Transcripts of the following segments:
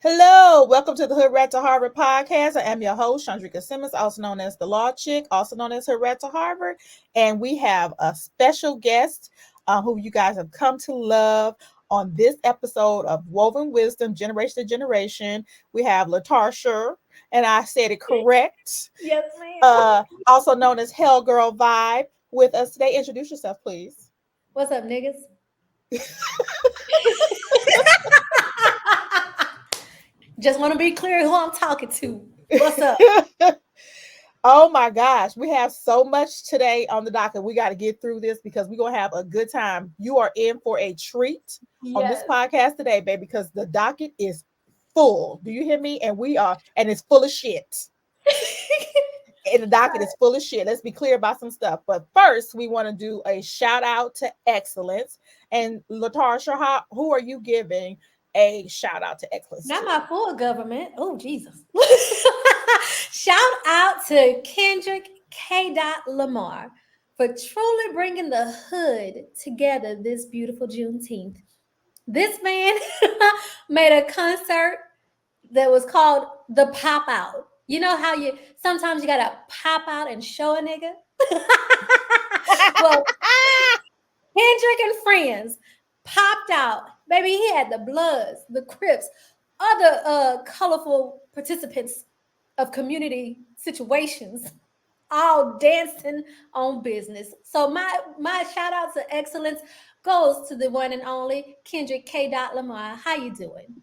Hello, welcome to the Hoodrat2Harvard podcast. I am your host, Chandrika Simmons, also known as the Law Chick, also known as Hoodrat2Harvard. And we have a special guest who you guys have come to love on this episode of Woven Wisdom, Generation to Generation. We have Tarsha, and I said it correct, Yes, ma'am. also known as HellGirlVibe, with us today. Introduce yourself, please. What's up, niggas? Just want to be clear who I'm talking to. What's up? Oh my gosh, we have so much today on the docket. We got to get through this because we're going to have a good time. You are in for a treat on this Yes. podcast today, baby, because the docket is full. Do you hear me? And it's full of shit. And the docket is full of shit. Let's be clear about some stuff. But first, we want to do a shout out to excellence. And Latarsha, who are you giving a shout out to excellence Not to? my full government. Oh, Jesus. Shout out to Kendrick K. Lamar for truly bringing the hood together this beautiful Juneteenth. This man made a concert that was called the Pop Out. You know how you sometimes you gotta pop out and show a nigga? Well, Kendrick and friends popped out. Baby, he had the Bloods, the Crips, other colorful participants of community situations all dancing on business. So my shout out to excellence goes to the one and only Kendrick K. Lamar. How you doing?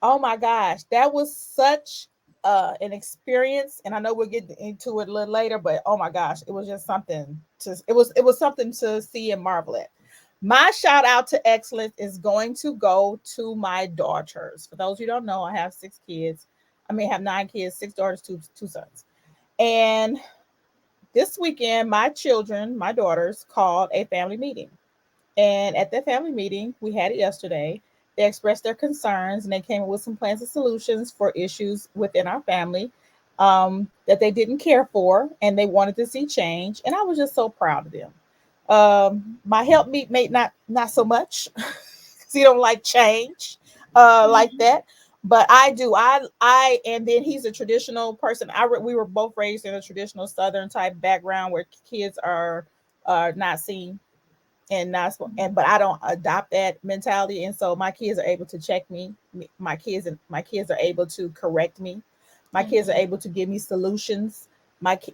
Oh my gosh, that was such an experience, and I know we'll get into it a little later, but oh my gosh, it was just something to it was something to see and marvel at. My shout out to excellence is going to go to my daughters. For those who don't know, I have 6 kids. I mean, I have 9 kids, 6 daughters, two sons. And this weekend, my children, my daughters, called a family meeting. And at that family meeting, we had it yesterday. They expressed their concerns and they came up with some plans and solutions for issues within our family that they didn't care for and they wanted to see change. And I was just so proud of them. My helpmeet mate not so much because he don't like change like that. But I do. I and then he's a traditional person. We were both raised in a traditional Southern type background where kids are not seen and not and but I don't adopt that mentality, and so my kids are able to check me. My kids are able to correct me. My kids are Mhm. able to give me solutions.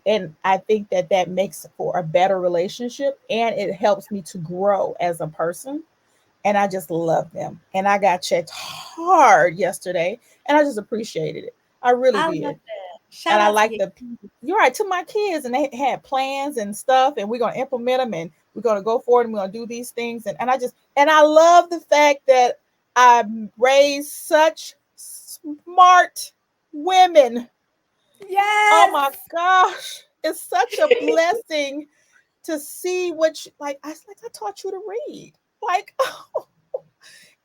And I think that that makes for a better relationship, and it helps me to grow as a person. And I just love them. And I got checked hard yesterday, and I just appreciated it. I really I love did. that. And Shout I out to like you. the you're right to my kids, and they had plans and stuff, and we're gonna implement them, and we're gonna go forward, and we're gonna do these things, and I love the fact that I raised such smart women. Oh Yes. my gosh, it's such a blessing to see what you, like I taught you to read, like,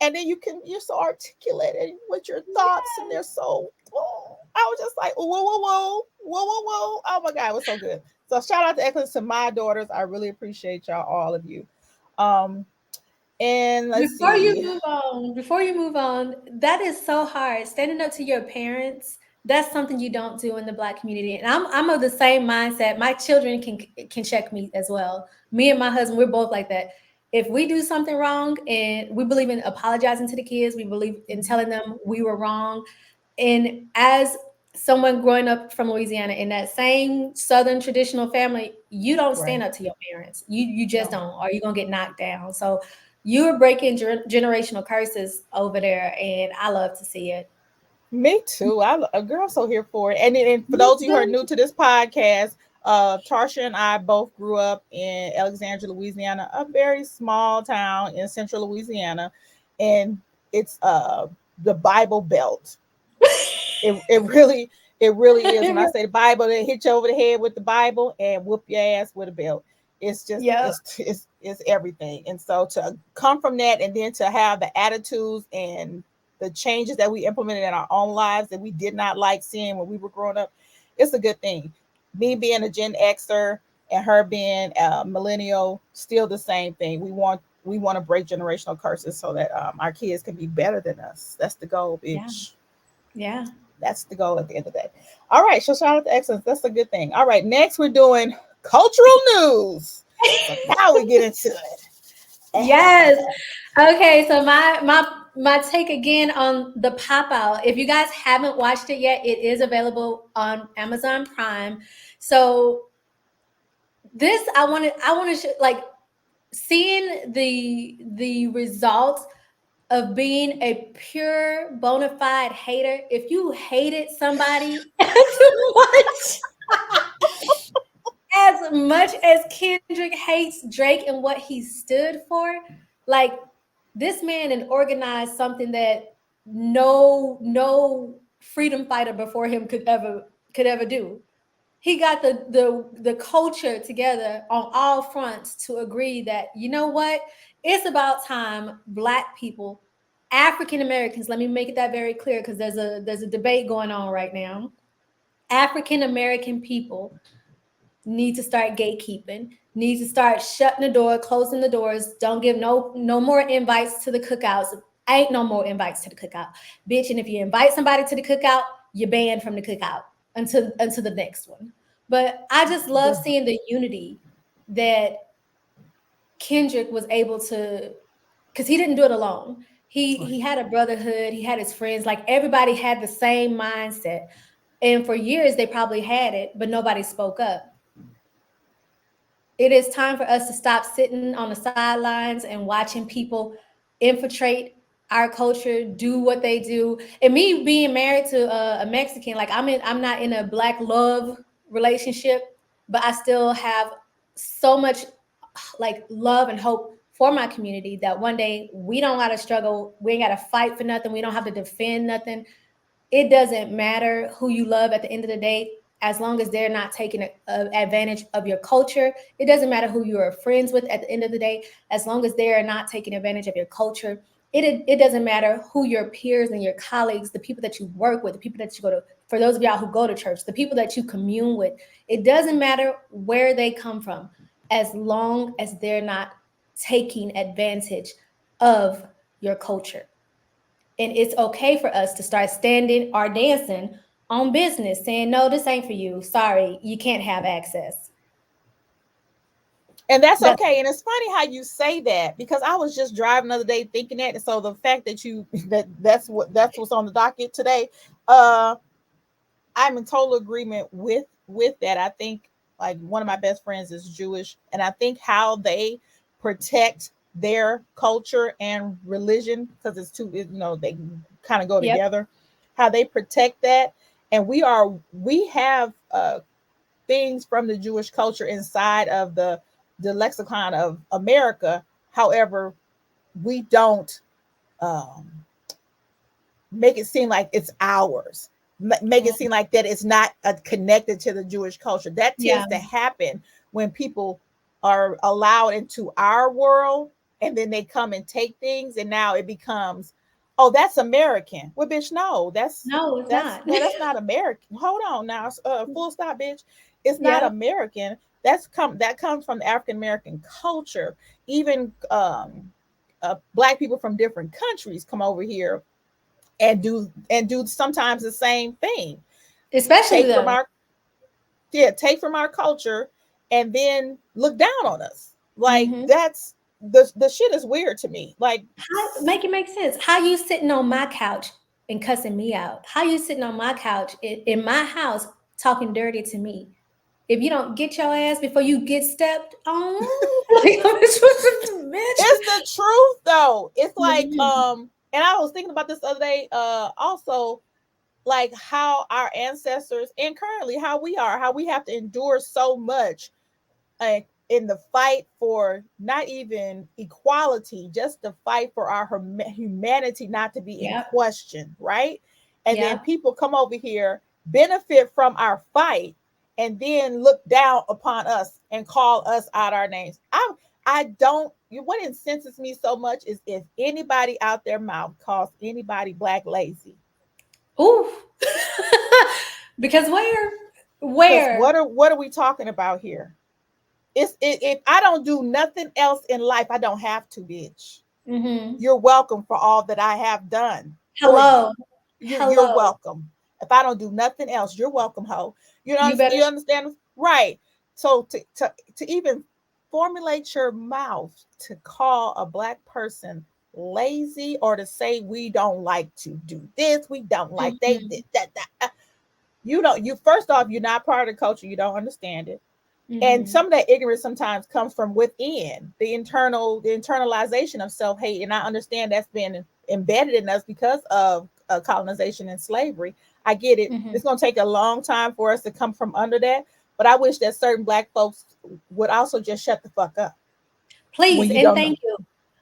and then you're so articulate with your thoughts, and they're so, oh, I was just like, whoa, whoa, whoa, whoa, whoa, whoa. Oh my God, it was so good. So shout out to excellence to my daughters. I really appreciate y'all, all of you. Um, and let's see. Before you move on, that is so hard. Standing up to your parents, that's something you don't do in the Black community. And I'm of the same mindset. My children can check me as well. Me and my husband, we're both like that. If we do something wrong, and we believe in apologizing to the kids, we believe in telling them we were wrong. And as someone growing up from Louisiana in that same Southern traditional family, you don't stand Right. up to your parents. You just No. don't, or you're gonna get knocked down. So you're breaking generational curses over there, and I love to see it. Me too. A girl so here for it. And for Me those of you who are too. new to this podcast, Tarsha and I both grew up in Alexandria, Louisiana, a very small town in central Louisiana, and it's the Bible Belt. It really is. When I say the Bible, they hit you over the head with the Bible and whoop your ass with a belt. It's just Yep. it's everything. And so to come from that and then to have the attitudes and the changes that we implemented in our own lives that we did not like seeing when we were growing up, it's a good thing. Me being a Gen Xer and her being a millennial, still the same thing. We want we want to break generational curses so that our kids can be better than us. That's the goal, Yeah. bitch. Yeah. That's the goal at the end of the day. All right, so shout out to excellence. That's a good thing. All right, next we're doing cultural news. So now we get into it. Yes. Okay, so my take again on the Pop Out. If you guys haven't watched it yet, it is available on Amazon Prime. So this I want to like seeing the results of being a pure bona fide hater. If you hated somebody as much as Kendrick hates Drake and what he stood for, like this man and organized something that no freedom fighter before him could ever do. He got the culture together on all fronts to agree that, you know what, it's about time Black people, African Americans, let me make it that very clear because there's a debate going on right now. African American people need to start gatekeeping, need to start shutting the door, closing the doors. Don't give no more invites to the cookouts. Ain't no more invites to the cookout, bitch. And if you invite somebody to the cookout, you're banned from the cookout until the next one. But I just love seeing the unity that Kendrick was able to, because he didn't do it alone. He had a brotherhood. He had his friends. Like everybody had the same mindset, and for years they probably had it, but nobody spoke up. It is time for us to stop sitting on the sidelines and watching people infiltrate our culture, do what they do. And me being married to a Mexican, like I'm not in a Black love relationship, but I still have so much like love and hope for my community that one day we don't gotta struggle, we ain't gotta fight for nothing, we don't have to defend nothing. It doesn't matter who you love at the end of the day, as long as they're not taking advantage of your culture. It doesn't matter who you are friends with at the end of the day, as long as they are not taking advantage of your culture. It doesn't matter who your peers and your colleagues, the people that you work with, the people that you go to, for those of y'all who go to church, the people that you commune with. It doesn't matter where they come from, as long as they're not taking advantage of your culture. And it's okay for us to start standing or dancing on business, saying, no, this ain't for you. Sorry, you can't have access. And that's That's okay. And it's funny how you say that because I was just driving the other day thinking that. And so the fact that you that's what's on the docket today, uh, I'm in total agreement with that. I think like one of my best friends is Jewish, and I think how they protect their culture and religion because it's two, they kind of go yep, together. How they protect that, and we have things from the Jewish culture inside of the lexicon of America. However, we don't um, make it seem like it's ours. Make it seem like that it's not connected to the Jewish culture. That yeah, tends to happen when people are allowed into our world and then they come and take things and now it becomes, oh, that's American. Well, bitch, no, no, it's not. that's not American. Hold on now, full stop, bitch. It's not Yep, American. That comes from the African American culture. Even black people from different countries come over here and do sometimes the same thing. especially Take from them. our take from our culture and then look down on us. Like Hmm. that's the shit is weird to me. Like Make it make sense. How you sitting on my couch and cussing me out? How you sitting on my couch in my house talking dirty to me? If you don't get your ass before you get stepped on, like I'm supposed to it's mention. the truth though. It's like Mhm. and I was thinking about this the other day also like how our ancestors and currently how we have to endure so much in the fight for not even equality, just the fight for our humanity not to be in Yep. question, right? And then Yep. people come over here, benefit from our fight, and then look down upon us and call us out our names. I don't. What incenses me so much is if anybody out their mouth calls anybody black lazy. Ooh. Because where? Because Where? what are we talking about here? If I don't do nothing else in life, I don't have to, bitch. Mm-hmm. You're welcome for all that I have done for you. Hello. You're Hello. welcome. If I don't do nothing else, you're welcome, ho. You better. You understand? Right. So to even formulate your mouth to call a black person lazy, or to say we don't like to do this, we don't like they Mm-hmm. did that. You don't, you first off, you're not part of the culture, you don't understand it. And Mm-hmm. some of that ignorance sometimes comes from within the internalization of self-hate. And I understand that's been embedded in us because of colonization and slavery. I get it. Mm-hmm. It's going to take a long time for us to come from under that, but I wish that certain black folks would also just shut the fuck up when Please you and don't know. thank you.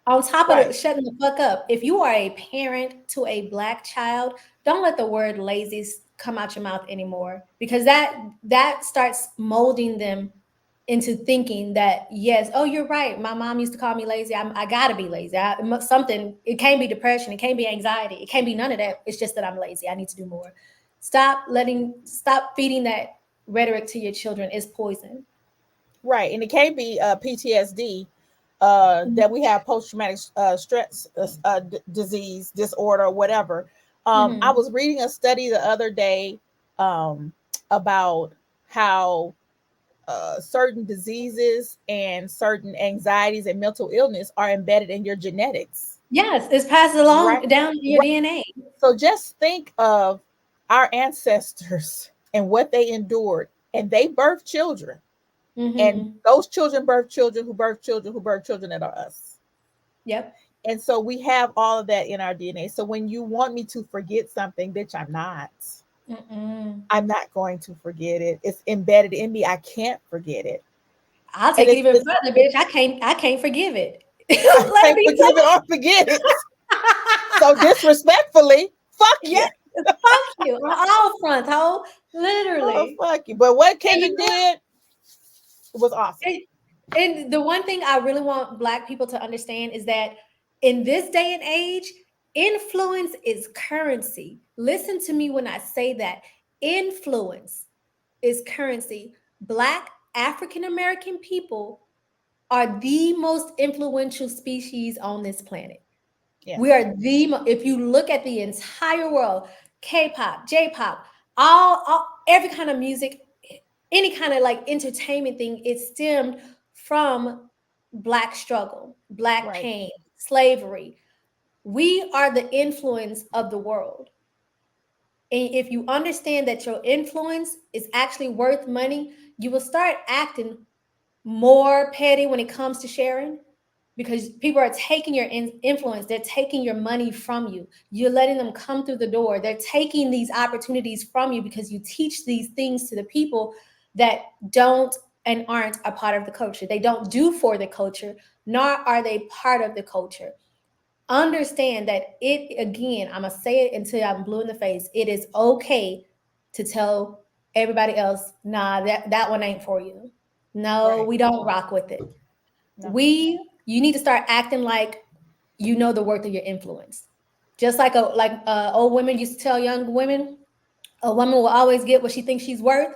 On top of the Right. shutting the fuck up, if you are a parent to a black child, don't let the word lazy come out your mouth anymore, because that starts molding them into thinking that yes, oh, you're right. My mom used to call me lazy. I gotta be lazy. Something. It can't be depression. It can't be anxiety. It can't be none of that. It's just that I'm lazy. I need to do more. Stop feeding that rhetoric to your children. Is poison. Right. And it can't be PTSD, that we have post traumatic stress disease disorder or whatever. I Mm-hmm. was reading a study the other day, um, about how certain diseases and certain anxieties and mental illness are embedded in your genetics. Yes, it's passed Right. along down your Right. DNA. So just think of our ancestors and what they endured, and they birthed children, and Mm-hmm. those children birth children who birth children who birth children that are us. Yep. And so we have all of that in our DNA. So when you want me to forget something, bitch, I'm not. Mm-mm. I'm not going to forget it. It's embedded in me. I can't forget it. I'll And take it even further, bitch. I can't forgive it. I Let it can't be forgive it or forget it. So disrespectfully, fuck yes, you. fuck you on all fronts, ho. Oh, Literally. fuck you. But what And Kendra you know what? did was awesome. And, and the one thing I really want black people to understand is that in this day and age, influence is currency. Listen to me when I say that. Influence is currency. Black African American people are the most influential species on this planet. We Yes. are if you look at the entire world, K-pop, J-pop, every kind of music, any kind of like entertainment thing, it stemmed from black struggle, black Right. pain, slavery. We are the influence of the world. And if you understand that your influence is actually worth money, you will start acting more petty when it comes to sharing, because people are taking your influence. They're taking your money from you. You're letting them come through the door. They're taking these opportunities from you because you teach these things to the people that don't and aren't a part of the culture. They don't do for the culture, nor are they part of the culture. Understand that it, again, I'm going to say it until I'm blue in the face. It is okay to tell everybody else, nah, that one ain't for you. No, Right. we don't rock with it. No. You need to start acting like you know the worth of your influence. Just like old women used to tell young women, a woman will always get what she thinks she's worth.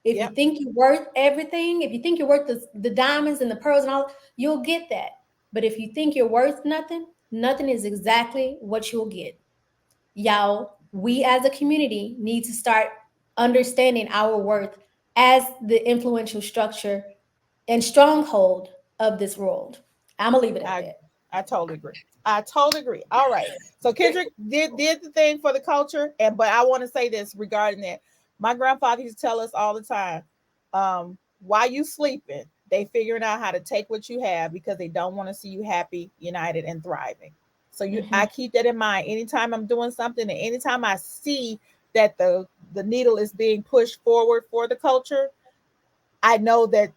If you Yep. think you're worth everything, if you think you're worth the diamonds and the pearls and all, you'll get that. But if you think you're worth nothing, nothing is exactly what you'll get. Y'all, we as a community need to start understanding our worth as the influential structure and stronghold of this world. I'm gonna leave it at I that. I totally agree. I totally agree. All right. So Kendrick did the thing for the culture, and but I want to say this regarding that. My grandfather used to tell us all the time, while you sleeping, they figuring out how to take what you have because they don't want to see you happy, united, and thriving. So I Mhm. keep that in mind anytime I'm doing something, and anytime I see that the needle is being pushed forward for the culture, I know that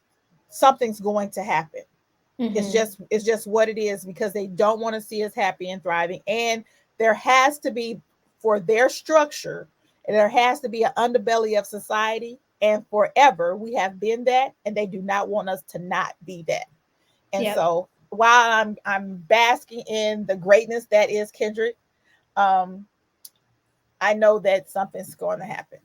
something's going to happen. Mhm. It's just what it is, because they don't want to see us happy and thriving. And there has to be, for their structure, and there has to be an underbelly of society. And forever we have been that, and they do not want us to not be that. And Yep. so while I'm basking in the greatness that is Kendrick, um, I know that something's going to happen.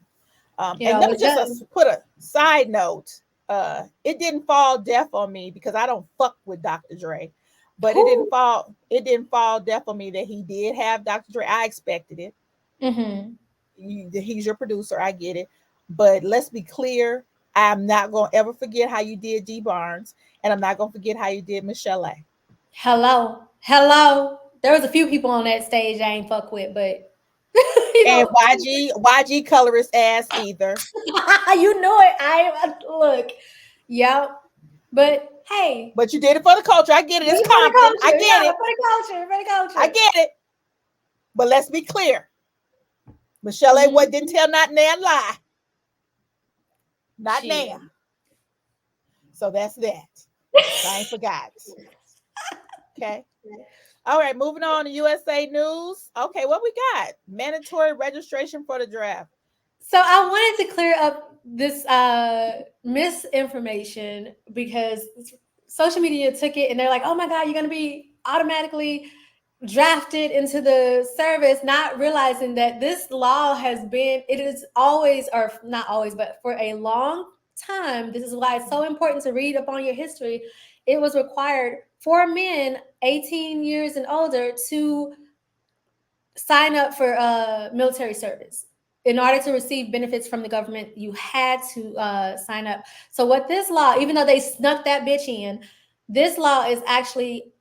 It And let me always just does. put a side note. It didn't fall deaf on me because I don't fuck with Dr. Dre. But Who? it didn't fall deaf on me that he did have Dr. Dre. I expected it. Mm-hmm. He's your producer, I get it. But let's be clear, I'm not gonna ever forget how you did D Barnes, and I'm not gonna forget how you did Michelle A. Hello, hello. There was a few people on that stage I ain't fuck with, but you And know, YG colorist ass either. you know it. I look, yep. But hey, But you did it for the culture. I get it. did It's it for the Compton. I culture. get Yeah, it. for the culture, for the I culture. get it. But let's be clear. Michelle A. What didn't Mm-hmm. tell not nan lie. Not now. Shit. So that's that. So I ain't forgot. Okay. All right, moving on to USA News. Okay, what we got? Mandatory registration for the draft. So I wanted to clear up this misinformation because social media took it and they're like, "Oh my god, you're going to be automatically drafted into the service," not realizing that this law has been, it is always, or not always, but for a long time, this is why it's so important to read up on your history. It was required for men 18 years and older to sign up for military service. In order to receive benefits from the government, you had to sign up. So what this law, even though they snuck that bitch in, this law is actually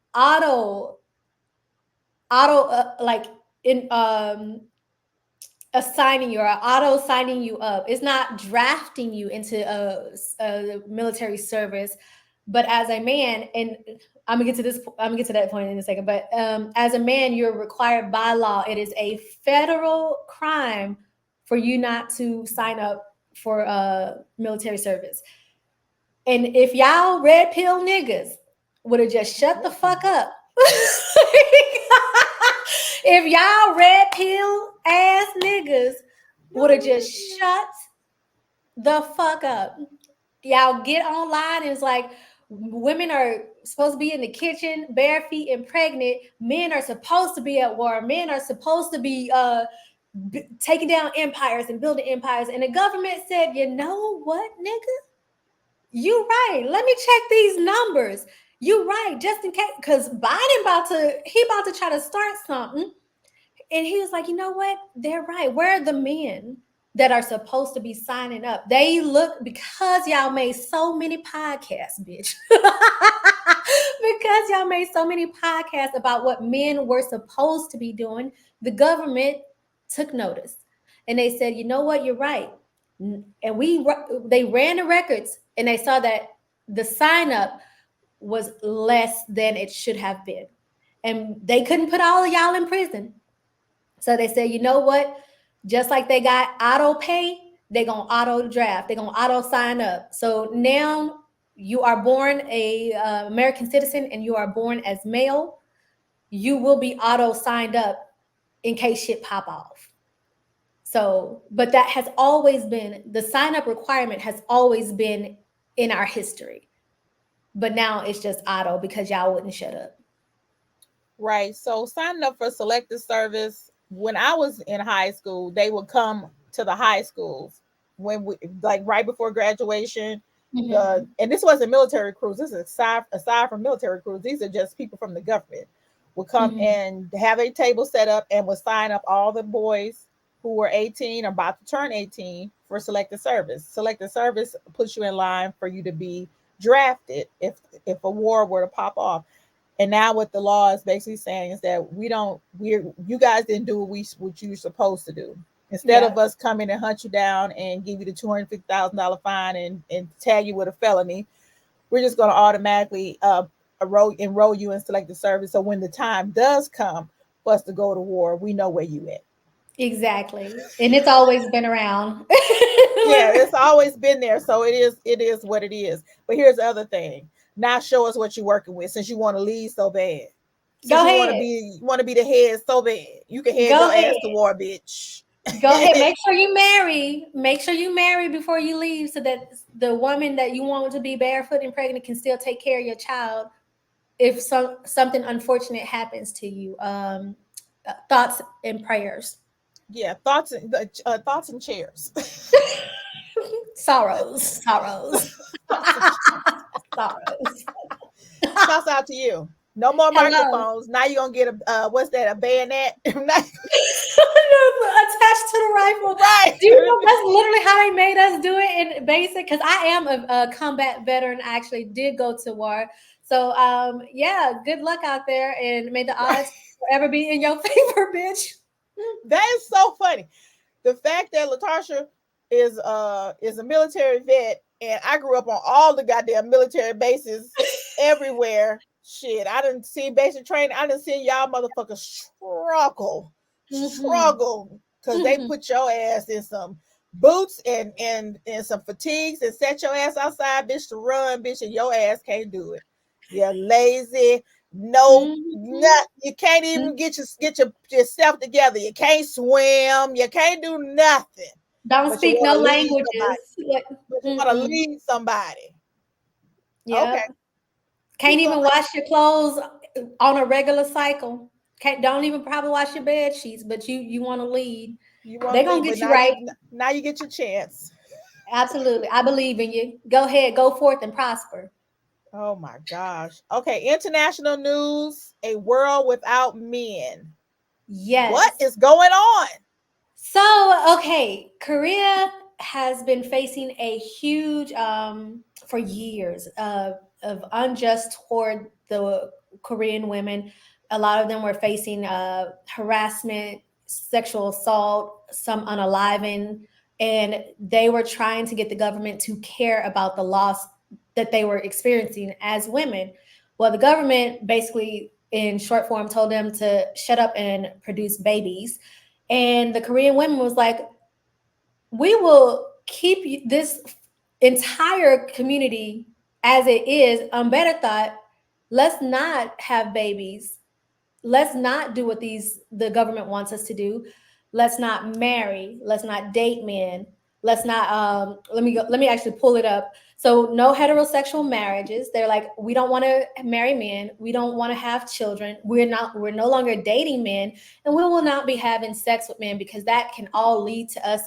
like in assigning you or auto signing you up. It's not drafting you into a military service, but as a man, and I'm gonna get to this. I'm gonna get to that point in a second. But as a man, you're required by law. It is a federal crime for you not to sign up for military service. And if y'all red pill niggas would have just shut the fuck up. If y'all red pill ass niggas would have just shut the fuck up. Y'all get online and it's like women are supposed to be in the kitchen, bare feet and pregnant. Men are supposed to be at war. Men are supposed to be taking down empires and building empires. And the government said, you know what, nigga? You right. Let me check these numbers. You right. Just in case, because Biden about to try to start something. And he was like, you know what? They're right. Where are the men that are supposed to be signing up? They look, because y'all made so many podcasts, bitch. Because y'all made so many podcasts about what men were supposed to be doing, the government took notice. And they said, you know what? You're right. And they ran the records and they saw that the sign up was less than it should have been. And they couldn't put all of y'all in prison. So they said, you know what? Just like they got auto pay, they're going to auto draft. They're going to auto sign up. So now you are born a American citizen and you are born as male, you will be auto signed up in case shit pop off. So, but that has always been, the sign up requirement has always been in our history. But now it's just auto because y'all wouldn't shut up. Right. So signing up for selective service, when I was in high school, they would come to the high schools when we, like right before graduation. Mm-hmm. And this wasn't military crews. This is aside from military crews. These are just people from the government would come Mm-hmm. and have a table set up and would sign up all the boys who were 18 or about to turn 18 for selective service. Selective service puts you in line for you to be drafted if a war were to pop off. And now what the law is basically saying is that we're you guys didn't do what you're supposed to do. Instead Yeah, of us coming and hunt you down and give you the $250,000 fine and tag you with a felony, we're just going to automatically enroll you in selective service. So when the time does come for us to go to war, we know where you at. exactly. And it's always been around. Yeah, it's always been there. So it is what it is. But here's the other thing. Now show us what you're working with since you want to lead so bad. Since Go you ahead. want to be the head so bad. You can head Go your ass ahead. to war, bitch. Go ahead. Make sure you marry. Make sure you marry before you leave so that the woman that you want to be barefoot and pregnant can still take care of your child if something unfortunate happens to you. Thoughts and prayers. Yeah, thoughts and chairs. Sorrows, sorrows, sorrows. Shouts out to you. No more Hello. microphones. Now you're gonna get a what's that? A bayonet? Attached to the rifle. Right. Do you know that's literally how they made us do it in basic? Because I am a combat veteran. I actually did go to war. So yeah, good luck out there, and may the Right. odds forever be in your favor, bitch. That is so funny. The fact that Latarsha is a military vet, and I grew up on all the goddamn military bases everywhere. Shit, I didn't see basic training. I didn't see y'all motherfuckers Mm-hmm. struggle, because they Mm-hmm. put your ass in some boots and some fatigues and set your ass outside, bitch, to run, bitch, and your ass can't do it. You're lazy. No, Mm-hmm. not you can't even get yourself together. You can't swim. You can't do nothing. Don't But you speak want no to lead somebody. languages. Like, But you want to mm-mm. lead somebody. Okay, Yep. Can't keep going. even wash your clothes on a regular cycle. Can't don't even probably wash your bed sheets, but you want to lead. You want They're to gonna lead, but get you right. now you get your chance. Absolutely. I believe in you. Go ahead, go forth and prosper. Oh my gosh. Okay, international news: a world without men. What Yes. is going on? So, okay, Korea has been facing a huge, for years, of unjust toward the Korean women. A lot of them were facing harassment, sexual assault, some unaliving, and they were trying to get the government to care about the loss that they were experiencing as women. Well, the government basically, in short form, told them to shut up and produce babies, and the Korean women was like, we will keep this entire community as it is. Better thought, let's not have babies. Let's not do what the government wants us to do. Let's not marry. Let's not date men. Let's not let me actually pull it up. So no heterosexual marriages. They're like, we don't want to marry men. We don't want to have children. We're no longer dating men, and we will not be having sex with men because that can all lead to us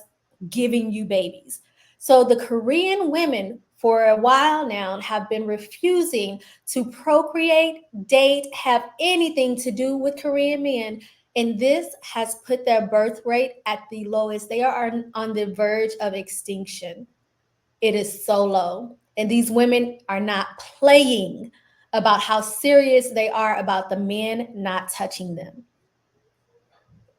giving you babies. So the Korean women for a while now have been refusing to procreate, date, have anything to do with Korean men. And this has put their birth rate at the lowest. They are on the verge of extinction. It is so low. And these women are not playing about how serious they are about the men not touching them.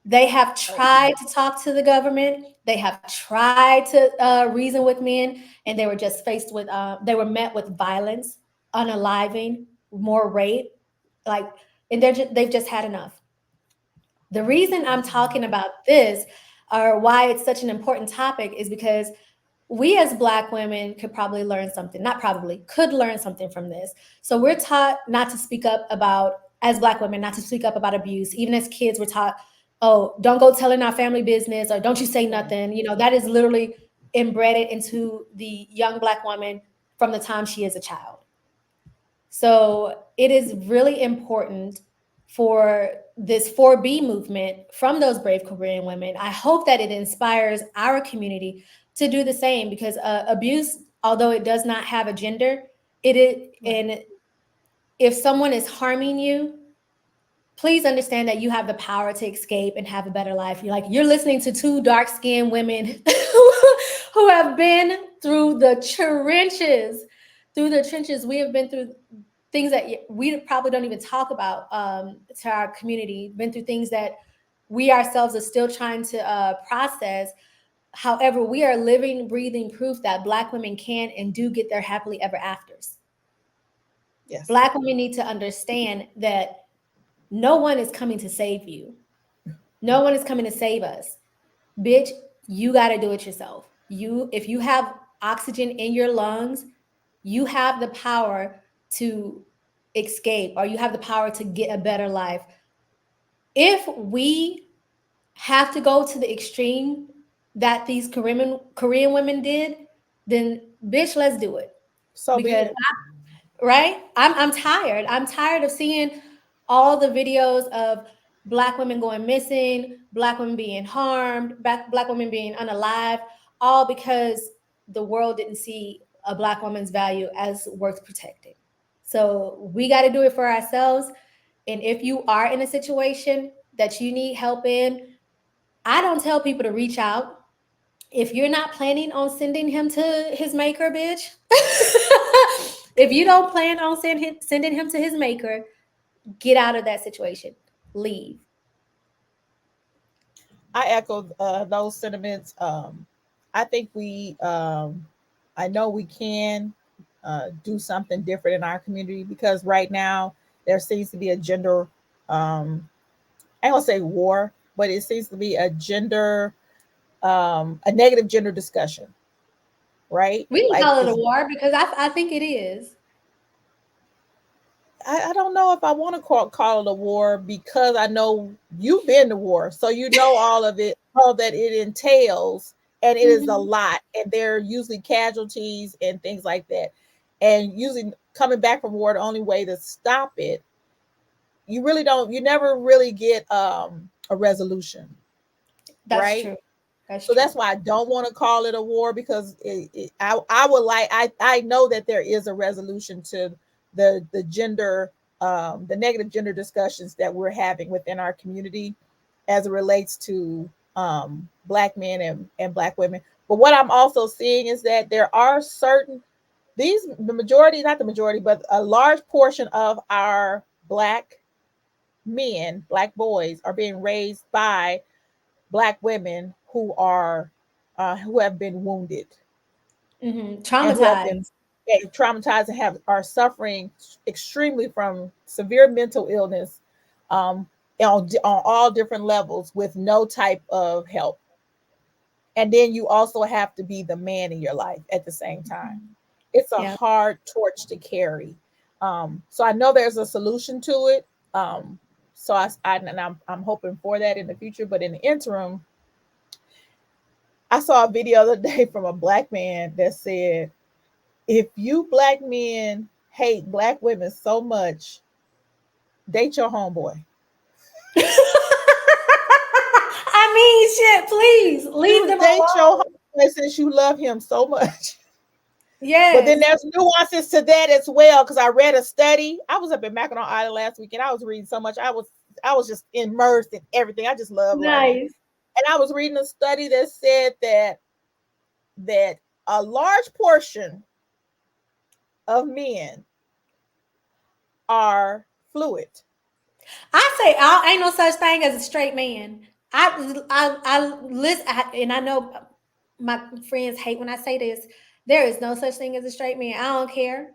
They have tried to talk to the government. They have tried to reason with men, and they were just faced with. They were met with violence, unaliving, more rape, like, and they've just had enough. The reason I'm talking about this, or why it's such an important topic, is because we as Black women could probably learn something. Not probably, could learn something from this. So we're taught not to speak up about, as Black women, not to speak up about abuse. Even as kids, we're taught, oh, don't go telling our family business, or don't you say Right. nothing. You know, that is literally embedded into the young Black woman from the time she is a child. So it is really important for this 4B movement from those brave Korean women. I hope that it inspires our community to do the same, because abuse, although it does not have a gender, it is, Right. and if someone is harming you, please understand that you have the power to escape and have a better life. You're listening to two dark-skinned women who have been through the trenches. Through the trenches, we have been through things that we probably don't even talk about to our community. Been through things that we ourselves are still trying to process. However, we are living, breathing proof that Black women can and do get their happily ever afters. Yes. Black women need to understand that no one is coming to save you. No one is coming to save us. Bitch, you got to do it yourself. If you have oxygen in your lungs, you have the power to escape, or you have the power to get a better life. If we have to go to the extreme that these Korean women did, then bitch, let's do it. So be Because it. right? I'm tired. I'm tired of seeing all the videos of Black women going missing, Black women being harmed, Black women being unalive, all because the world didn't see a Black woman's value as worth protecting. So we got to do it for ourselves. And if you are in a situation that you need help in, I don't tell people to reach out. If you're not planning on sending him to his maker, bitch, if you don't plan on sending him to his maker, get out of that situation. Leave. I echo those sentiments. I think I know we can do something different in our community because right now there seems to be a gender, I don't say war, but it seems to be a negative gender discussion, right? We can Like call it a it's war because I think it is. I don't know if I want to call it a war because I know you've been to war, so you know all of it, all that it entails, and it is a Mhm. lot, and there are usually casualties and things like that. And usually coming back from war, the only way to stop it, you never really get a resolution, That's right? true. That's So true. that's why I don't want to call it a war because I would like I know that there is a resolution to the gender the negative gender discussions that we're having within our community as it relates to black men and black women. But what I'm also seeing is that there are certain the majority, not the majority, but a large portion of our black men, black boys are being raised by black women who have been wounded and who have been Traumatized. traumatized and have are suffering extremely from severe mental illness on all different levels with no type of help. And then you also have to be the man in your life at the same time. It's a Yeah. hard torch to carry. So I know there's a solution to it. So I'm hoping for that in the future. But in the interim, I saw a video the other day from a black man that said, if you black men hate black women so much, date your homeboy. I mean, shit, please leave You them date your alone. homeboy since you love him so much. But then Yes. there's nuances to that as well. Because I read a study. I was up in Mackinac Island last week and I was reading so much. I was just immersed in everything. I just love learning. Nice. And I was reading a study that said that a large portion of men are fluid. I say ain't no such thing as a straight man. I listen, and I know my friends hate when I say this. There is no such thing as a straight man. I don't care.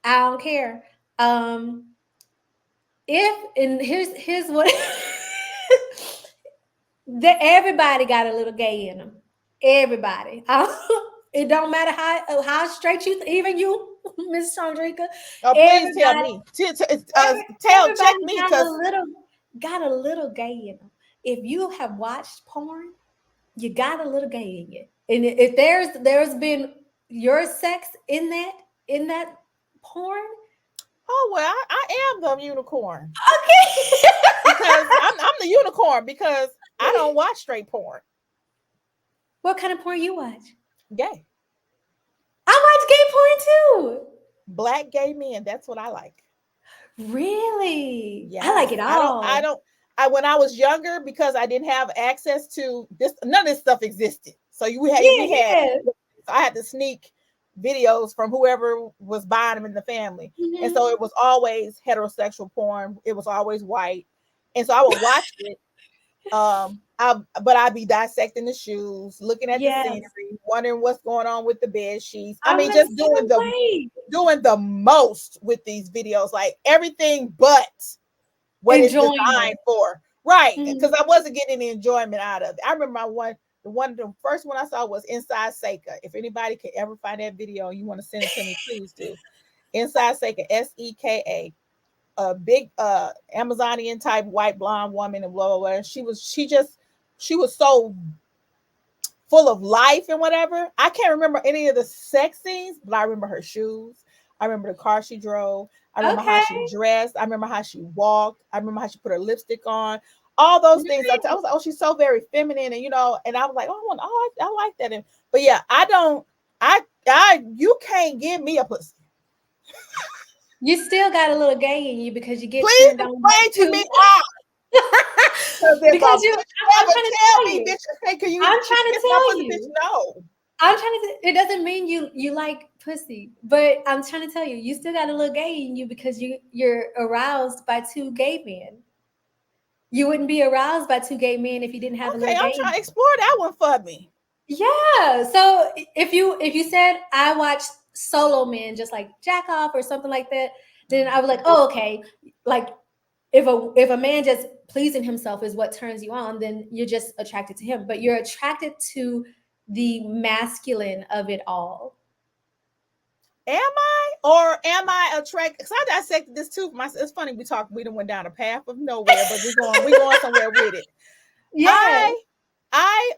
I don't care. Um, if and here's what everybody got a little gay in them. Everybody. It don't matter how straight you, even you, Miss Chandrika. Oh, please tell Everybody, me. Check everybody me because got a little gay in them. If you have watched porn, you got a little gay in you. And if there's been your sex in that porn, oh well, I am the unicorn okay. because I'm the unicorn because I don't watch straight porn. What kind of porn you watch? Gay, I watch gay porn too. black gay men. That's what I like. Really? I like Yes, it I all. don't. I when I was younger because I didn't have access to this. None of this stuff existed. So Yeah, we had yeah. I had to sneak videos from whoever was buying them in the family, and Mhm. so it was always heterosexual porn. It was always white, and so I would watch it. I'd be dissecting the shoes, looking at the Yes. scenery, wondering what's going on with the bed sheets. I I'm mean, the just same way. doing the most with these videos, like everything but what it's Enjoying it. designed for. Right. Because Mhm. I wasn't getting any enjoyment out of it. I remember the first one I saw was Inside Seika. If anybody can ever find that video and you want to send it to me, please do. Inside Seika, Seka, a big Amazonian type white blonde woman and blah blah blah. She was so full of life and whatever. I can't remember any of the sex scenes, but I remember her shoes. I remember the car she drove. I remember how Okay. she dressed. I remember how she walked. I remember how she put her lipstick on. All those things. I Nice. was like, oh, she's so very feminine, and and I was like, oh, I like that. But yeah, you can't give me a pussy. You still got a little gay in you because you get Please turned on by explain to two. me why. Because if a Because bitch I'm ever trying to tell tell me, you. bitch, hey, can you I'm trying to kiss my tell pussy, bitch? you. No. I'm trying to. It doesn't mean you like pussy, but I'm trying to tell you, you still got a little gay in you because you're aroused by two gay men. You wouldn't be aroused by two gay men if you didn't have a Okay, little I'm gay. trying to explore that one for me. Yeah. So if you said I watched solo men just like jack off or something like that, then I was like, oh okay. Like if a man just pleasing himself is what turns you on, then you're just attracted to him. But you're attracted to the masculine of it all. Am I, or am I attracted? Because I dissected this too. It's funny we done went down a path of nowhere, but we going somewhere with it. Yeah. I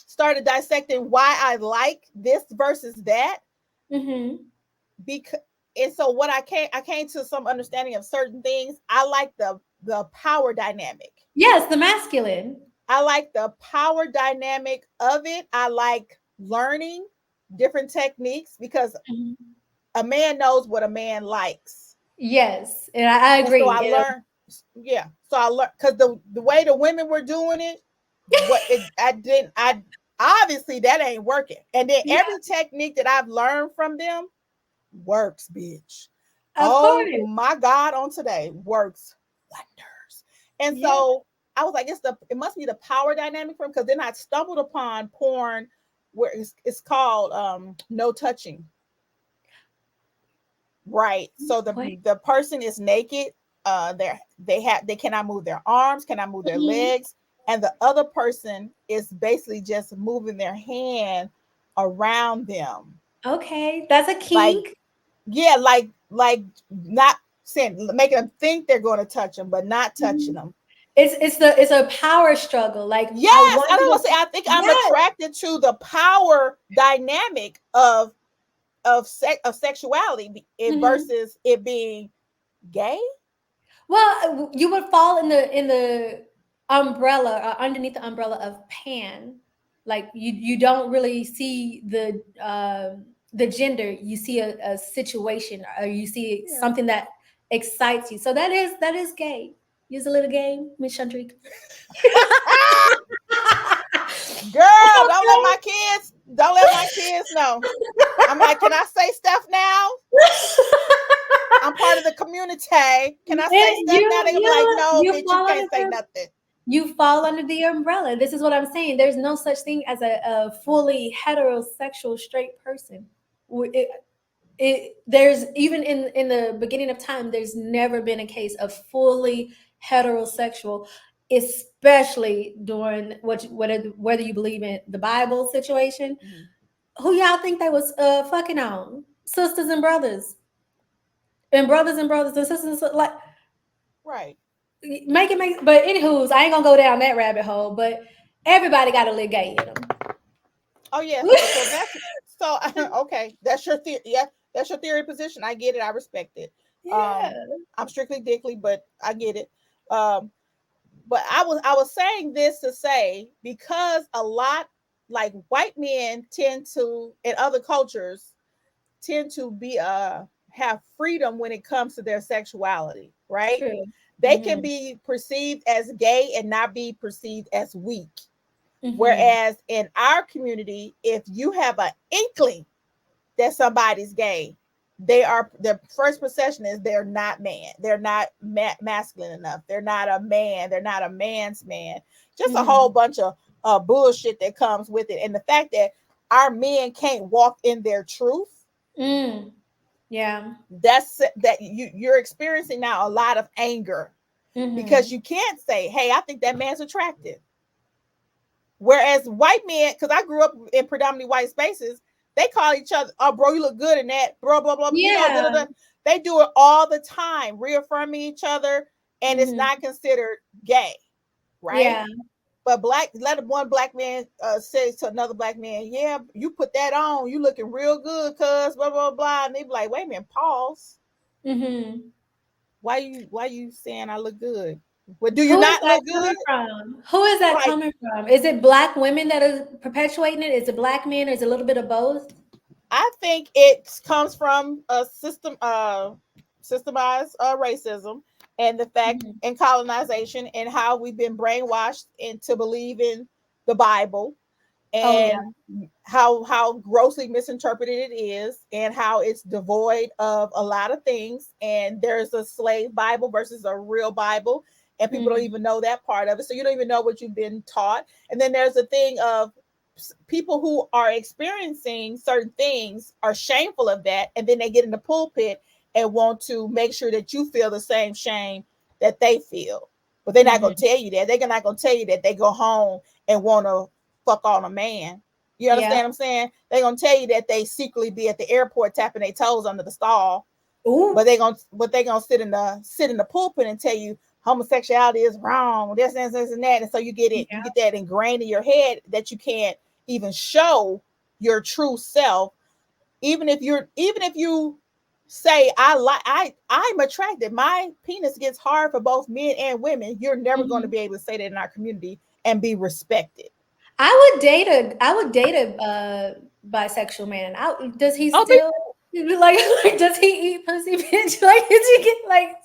started dissecting why I like this versus that, Mm-hmm. because and so what I came to some understanding of certain things. I like the power dynamic. Yes, the masculine. I like the power dynamic of it. I like learning different techniques because Mhm. a man knows what a man likes. Yes, and I And so I agree. learned, yeah. So I learned because the way the women were doing it, what it I didn't I obviously that ain't working. And then Yeah, every technique that I've learned from them works, bitch. of Oh course. my God, on today works wonders. And Yeah. so I was like, it must be the power dynamic from, because then I stumbled upon porn where it's called no touching. Right. So Wait. the person is naked. They cannot move their arms, cannot move their Mhm. legs, and the other person is basically just moving their hand around them. Okay, that's a Like, kink. yeah, like not saying, making them think they're going to touch them, but not touching Mhm. them. It's a power struggle. Like I Yes, want I you don't to. say. I think I'm Yes. attracted to the power dynamic of sexuality Mhm. versus it being gay. Well, you would fall in the umbrella or underneath the umbrella of pan. Like you don't really see the gender. You see a situation or you see Yeah. something that excites you. So that is gay. Use a little game, Miss Chandrika. Girl, It's don't let my kids know. I'm like, can I say stuff now? okay. I'm part of the community. Can I say It, stuff now? They're gonna be like, no, you bitch, you fall can't under say nothing. the umbrella. This is what I'm saying. There's no such thing as a fully heterosexual straight person. There's even in the beginning of time, there's never been a case of fully heterosexual, especially during whether you believe in the Bible situation. Mhm. Who y'all think they was fucking on? Sisters and brothers and sisters, like Right. make. But anywho's, I ain't gonna go down that rabbit hole. But everybody got a little gay in them. Oh yeah. So that's so okay. That's your theory. Yeah, that's your theory position. I get it. I respect it. Yeah. Um, I'm strictly dickly, but I get it. Um, but I was saying this to say, because a lot, like, white men tend to, in other cultures, tend to be have freedom when it comes to their sexuality, right? True. They can Mhm. be perceived as gay and not be perceived as weak. Mhm. Whereas in our community, if you have an inkling that somebody's gay, their first perception is they're not man. They're not masculine enough. They're not a man. They're not a man's man. Just a whole Mhm. bunch of bullshit that comes with it. And the fact that our men can't walk in their truth, Mm. Yeah. that you're experiencing now a lot of anger, because Mhm. you can't say, hey, I think that man's attractive. Whereas white men, because I grew up in predominantly white spaces, they call each other, oh, bro, you look good in that, bro, blah, blah, da, da, Yeah. da. They do it all the time, reaffirming each other, and it's Mhm. not considered gay, right? Yeah. But let one black man say to another black man, yeah, you put that on, you looking real good, cuz, blah, blah, blah. And they be like, wait a minute, pause. Mhm. Why you saying I look good? Well, do you Who is not that look good? coming from? Who is that Like, coming from? Is it black women that are perpetuating it? Is it black men? Or is it a little bit of both? I think it comes from a systemized racism, and the fact Mhm. and colonization, and how we've been brainwashed into believing the Bible, Oh yeah. and how grossly misinterpreted it is, and how it's devoid of a lot of things. And there's a slave Bible versus a real Bible, and people don't Mhm. even know that part of it, so you don't even know what you've been taught. And then there's a thing of people who are experiencing certain things are shameful of that, and then they get in the pulpit and want to make sure that you feel the same shame that they feel. But they're not going Mhm. to tell you that. They're not going to tell you that they go home and want to fuck on a man. You understand Yeah. what I'm saying? They're gonna tell you that they secretly be at the airport tapping their toes under the stall, Ooh. but they gonna sit in the pulpit and tell you homosexuality is wrong, this and that. And so you Yeah. get that ingrained in your head that you can't even show your true self. Even if you say I'm attracted, my penis gets hard for both men and women, you're never going to Mhm. be able to say that in our community and be respected. I would date a bisexual man. Does he Oh, still like does he eat pussy, bitch? Like is he get like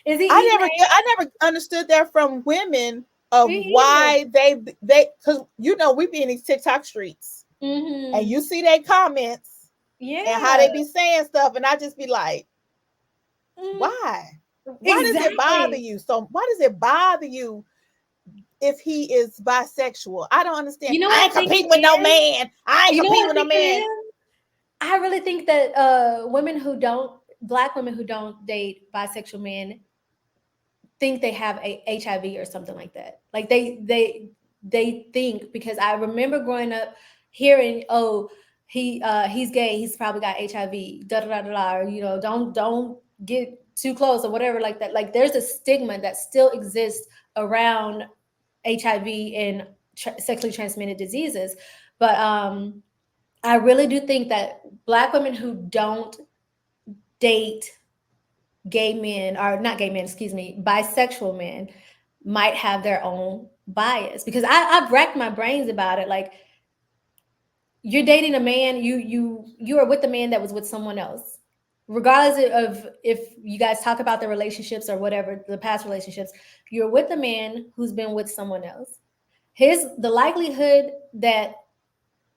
is he eating I never understood that from women ass? of Me either. why they because we be in these TikTok streets, and Mhm. you see their comments and how Yeah. they be saying stuff, and I just be like, Mhm. why? Why does it bother Exactly. you? So why does it bother you if he is bisexual? I don't understand. You know I what I ain't think competing it with no is? man. I ain't You know what competing I with no think it man. is? I really think that black women who don't date bisexual men think they have a HIV or something like that. Like they think, because I remember growing up hearing, oh, he's gay, he's probably got HIV, da da da da, da, or, don't get too close or whatever like that. Like there's a stigma that still exists around HIV and sexually transmitted diseases. But I really do think that black women who don't date gay men, or not gay men, excuse me, bisexual men, might have their own bias, because I've racked my brains about it. Like you're dating a man, you are with a man that was with someone else, regardless of if you guys talk about the relationships or whatever, the past relationships. You're with a man who's been with someone else. The likelihood that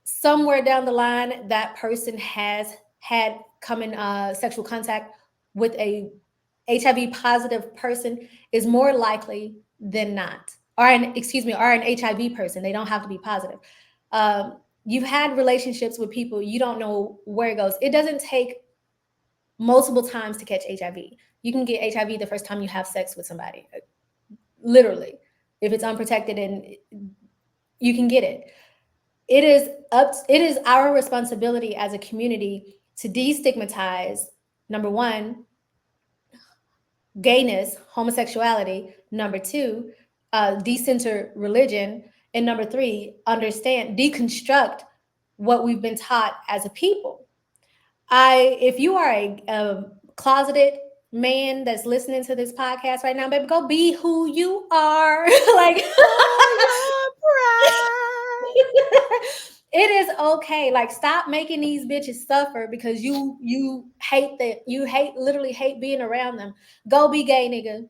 somewhere down the line that person has had come in sexual contact with a HIV positive person is more likely than not. Or an excuse me, or an HIV person. They don't have to be positive. Um, you've had relationships with people, you don't know where it goes. It doesn't take multiple times to catch HIV. You can get HIV the first time you have sex with somebody, literally. If it's unprotected, and you can get it. It is our responsibility as a community to destigmatize, number one, gayness, homosexuality; number two, decenter religion; and number three, understand, deconstruct what we've been taught as a people. If you are a closeted man that's listening to this podcast right now, baby, go be who you are. Like For your pride. it is okay. Like stop making these bitches suffer because you literally hate being around them. Go be gay, nigga.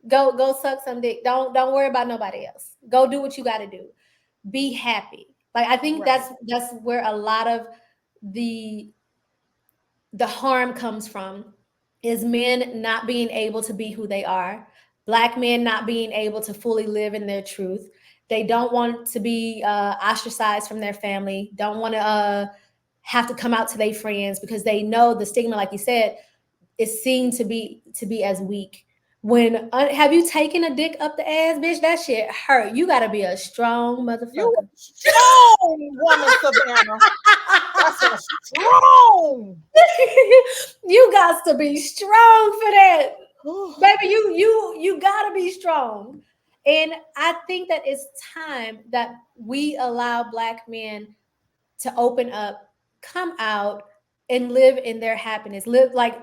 Go suck some dick. Don't worry about nobody else. Go do what you got to do. Be happy. Like I think Right. that's where a lot of the the harm comes from, is men not being able to be who they are, black men not being able to fully live in their truth. They don't want to be ostracized from their family, don't want to have to come out to their friends, because they know the stigma, like you said, is seen to be as weak. When have you taken a dick up the ass, bitch? That shit hurt. You gotta be a strong You motherfucker. a strong woman, Savannah. That's a strong. You got to be strong for that, baby. You gotta be strong. And I think that it's time that we allow black men to open up, come out, and live in their happiness. Live like,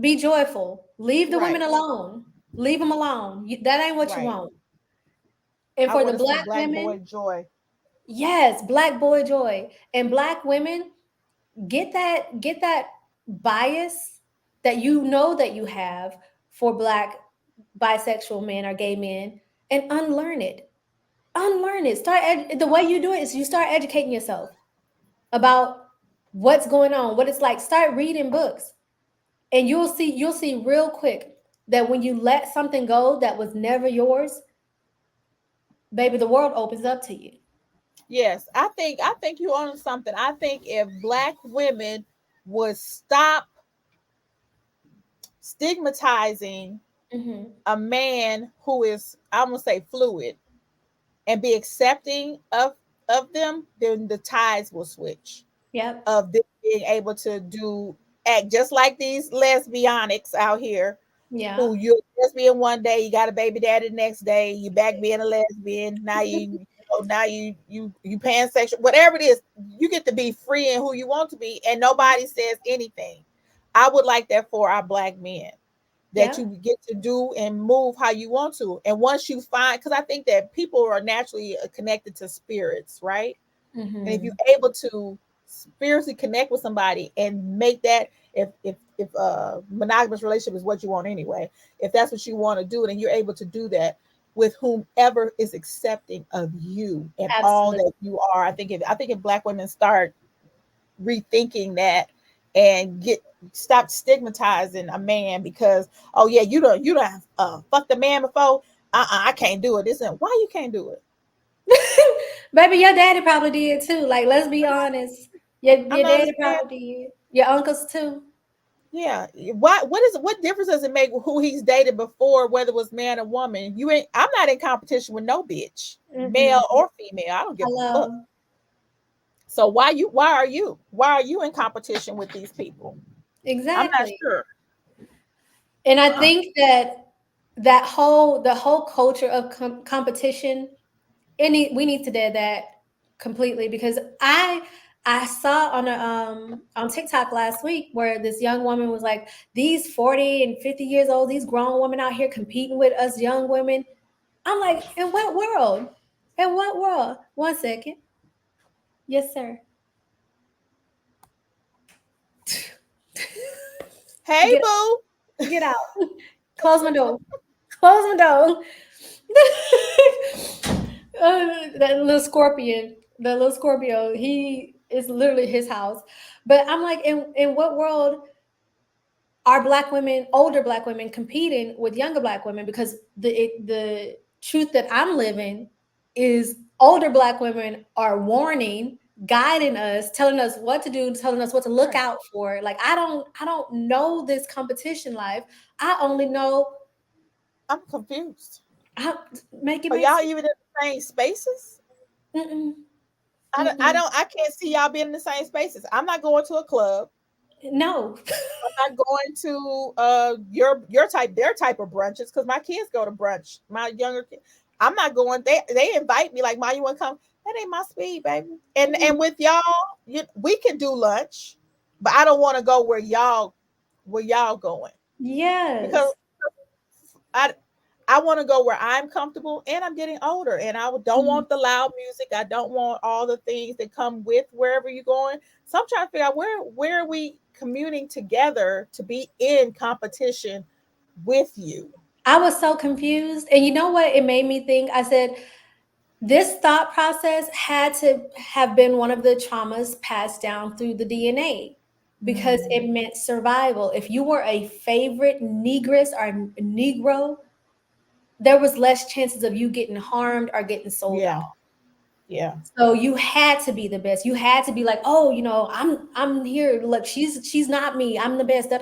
be joyful. Leave the women Right, alone. Leave them alone. That ain't what you right. want. And I for the want to see black black women, boy joy. yes, black boy joy. And black women, get that bias that you know that you have for black bisexual men or gay men, and unlearn it. Unlearn it. The way you do it is you start educating yourself about what's going on, what it's like. Start reading books, and you'll see real quick that when you let something go that was never yours, baby, the world opens up to you. Yes, I think you on something. I think if black women would stop stigmatizing Hmm. a man who is, I'm gonna say, fluid, and be accepting of them, then the tides will switch Yep. of them being able to do act just like these lesbianics out here, Yeah. who you're a lesbian one day, you got a baby daddy the next day, you back being a lesbian. Now now you pansexual, whatever it is, you get to be free in who you want to be, and nobody says anything. I would like that for our black men, that Yeah. you get to do and move how you want to. And once you find, because I think that people are naturally connected to spirits, right? And if you're Hmm. able to spiritually connect with somebody and make that, if monogamous relationship is what you want anyway, if that's what you want to do, then you're able to do that with whomever is accepting of you and all Absolutely. that you are. I think if black women start rethinking that and get stop stigmatizing a man because, oh yeah, you don't fucked a man before, I can't do it. This isn't why you can't do it. Baby, your daddy probably did too. Like, let's be honest. I'm Your not daddy understand. probably did. Your uncles too. Yeah, what difference does it make who he's dated before, whether it was man or woman? You ain't. I'm not in competition with no bitch, male Mm-mm. or female. I don't give a fuck. Hello. So why are you in competition with these people? I'm not Exactly. sure. And I Uh, think that the whole culture of competition, we need to dead that completely, because I saw on TikTok last week where this young woman was like, these 40 and 50 years old, these grown women out here competing with us young women. I'm like, in what world? In what world? One second. Yes, sir. hey Get boo. get out. Close my door. Close my door. That little scorpion, the little Scorpio, he is literally his house. But I'm like, in what world are black women, older black women, competing with younger black women? Because the truth that I'm living is older black women are warning, guiding us, telling us what to do, telling us what to look Right. out for. Like, I don't know this competition life. I only know I'm confused. how make it Are make y'all sense. even in the same spaces? Mm-mm, I don't, I mm-mm. don't. I can't see y'all being in the same spaces. I'm not going to a club. No. I'm not going to your type, their type of brunches, because my kids go to brunch. My younger kid, I'm not going. They invite me like, "Ma, you want to come?" That ain't my speed, baby. And Mm-mm. with y'all, we can do lunch, but I don't want to go where y'all going, because Yes. I I want to go where I'm comfortable, and I'm getting older, and don't Mhm. want the loud music. I don't want all the things that come with wherever you're going. So I'm trying to figure out where are we commuting together to be in competition with you. I was so confused. And you know what it made me think? I said, this thought process had to have been one of the traumas passed down through the DNA, because Mm, it meant survival. If you were a favorite negress or Negro, there was less chances of you getting harmed or getting sold yeah, off. yeah. So you had to be the best. You had to be like, oh, I'm here. Look, she's not me. I'm the best.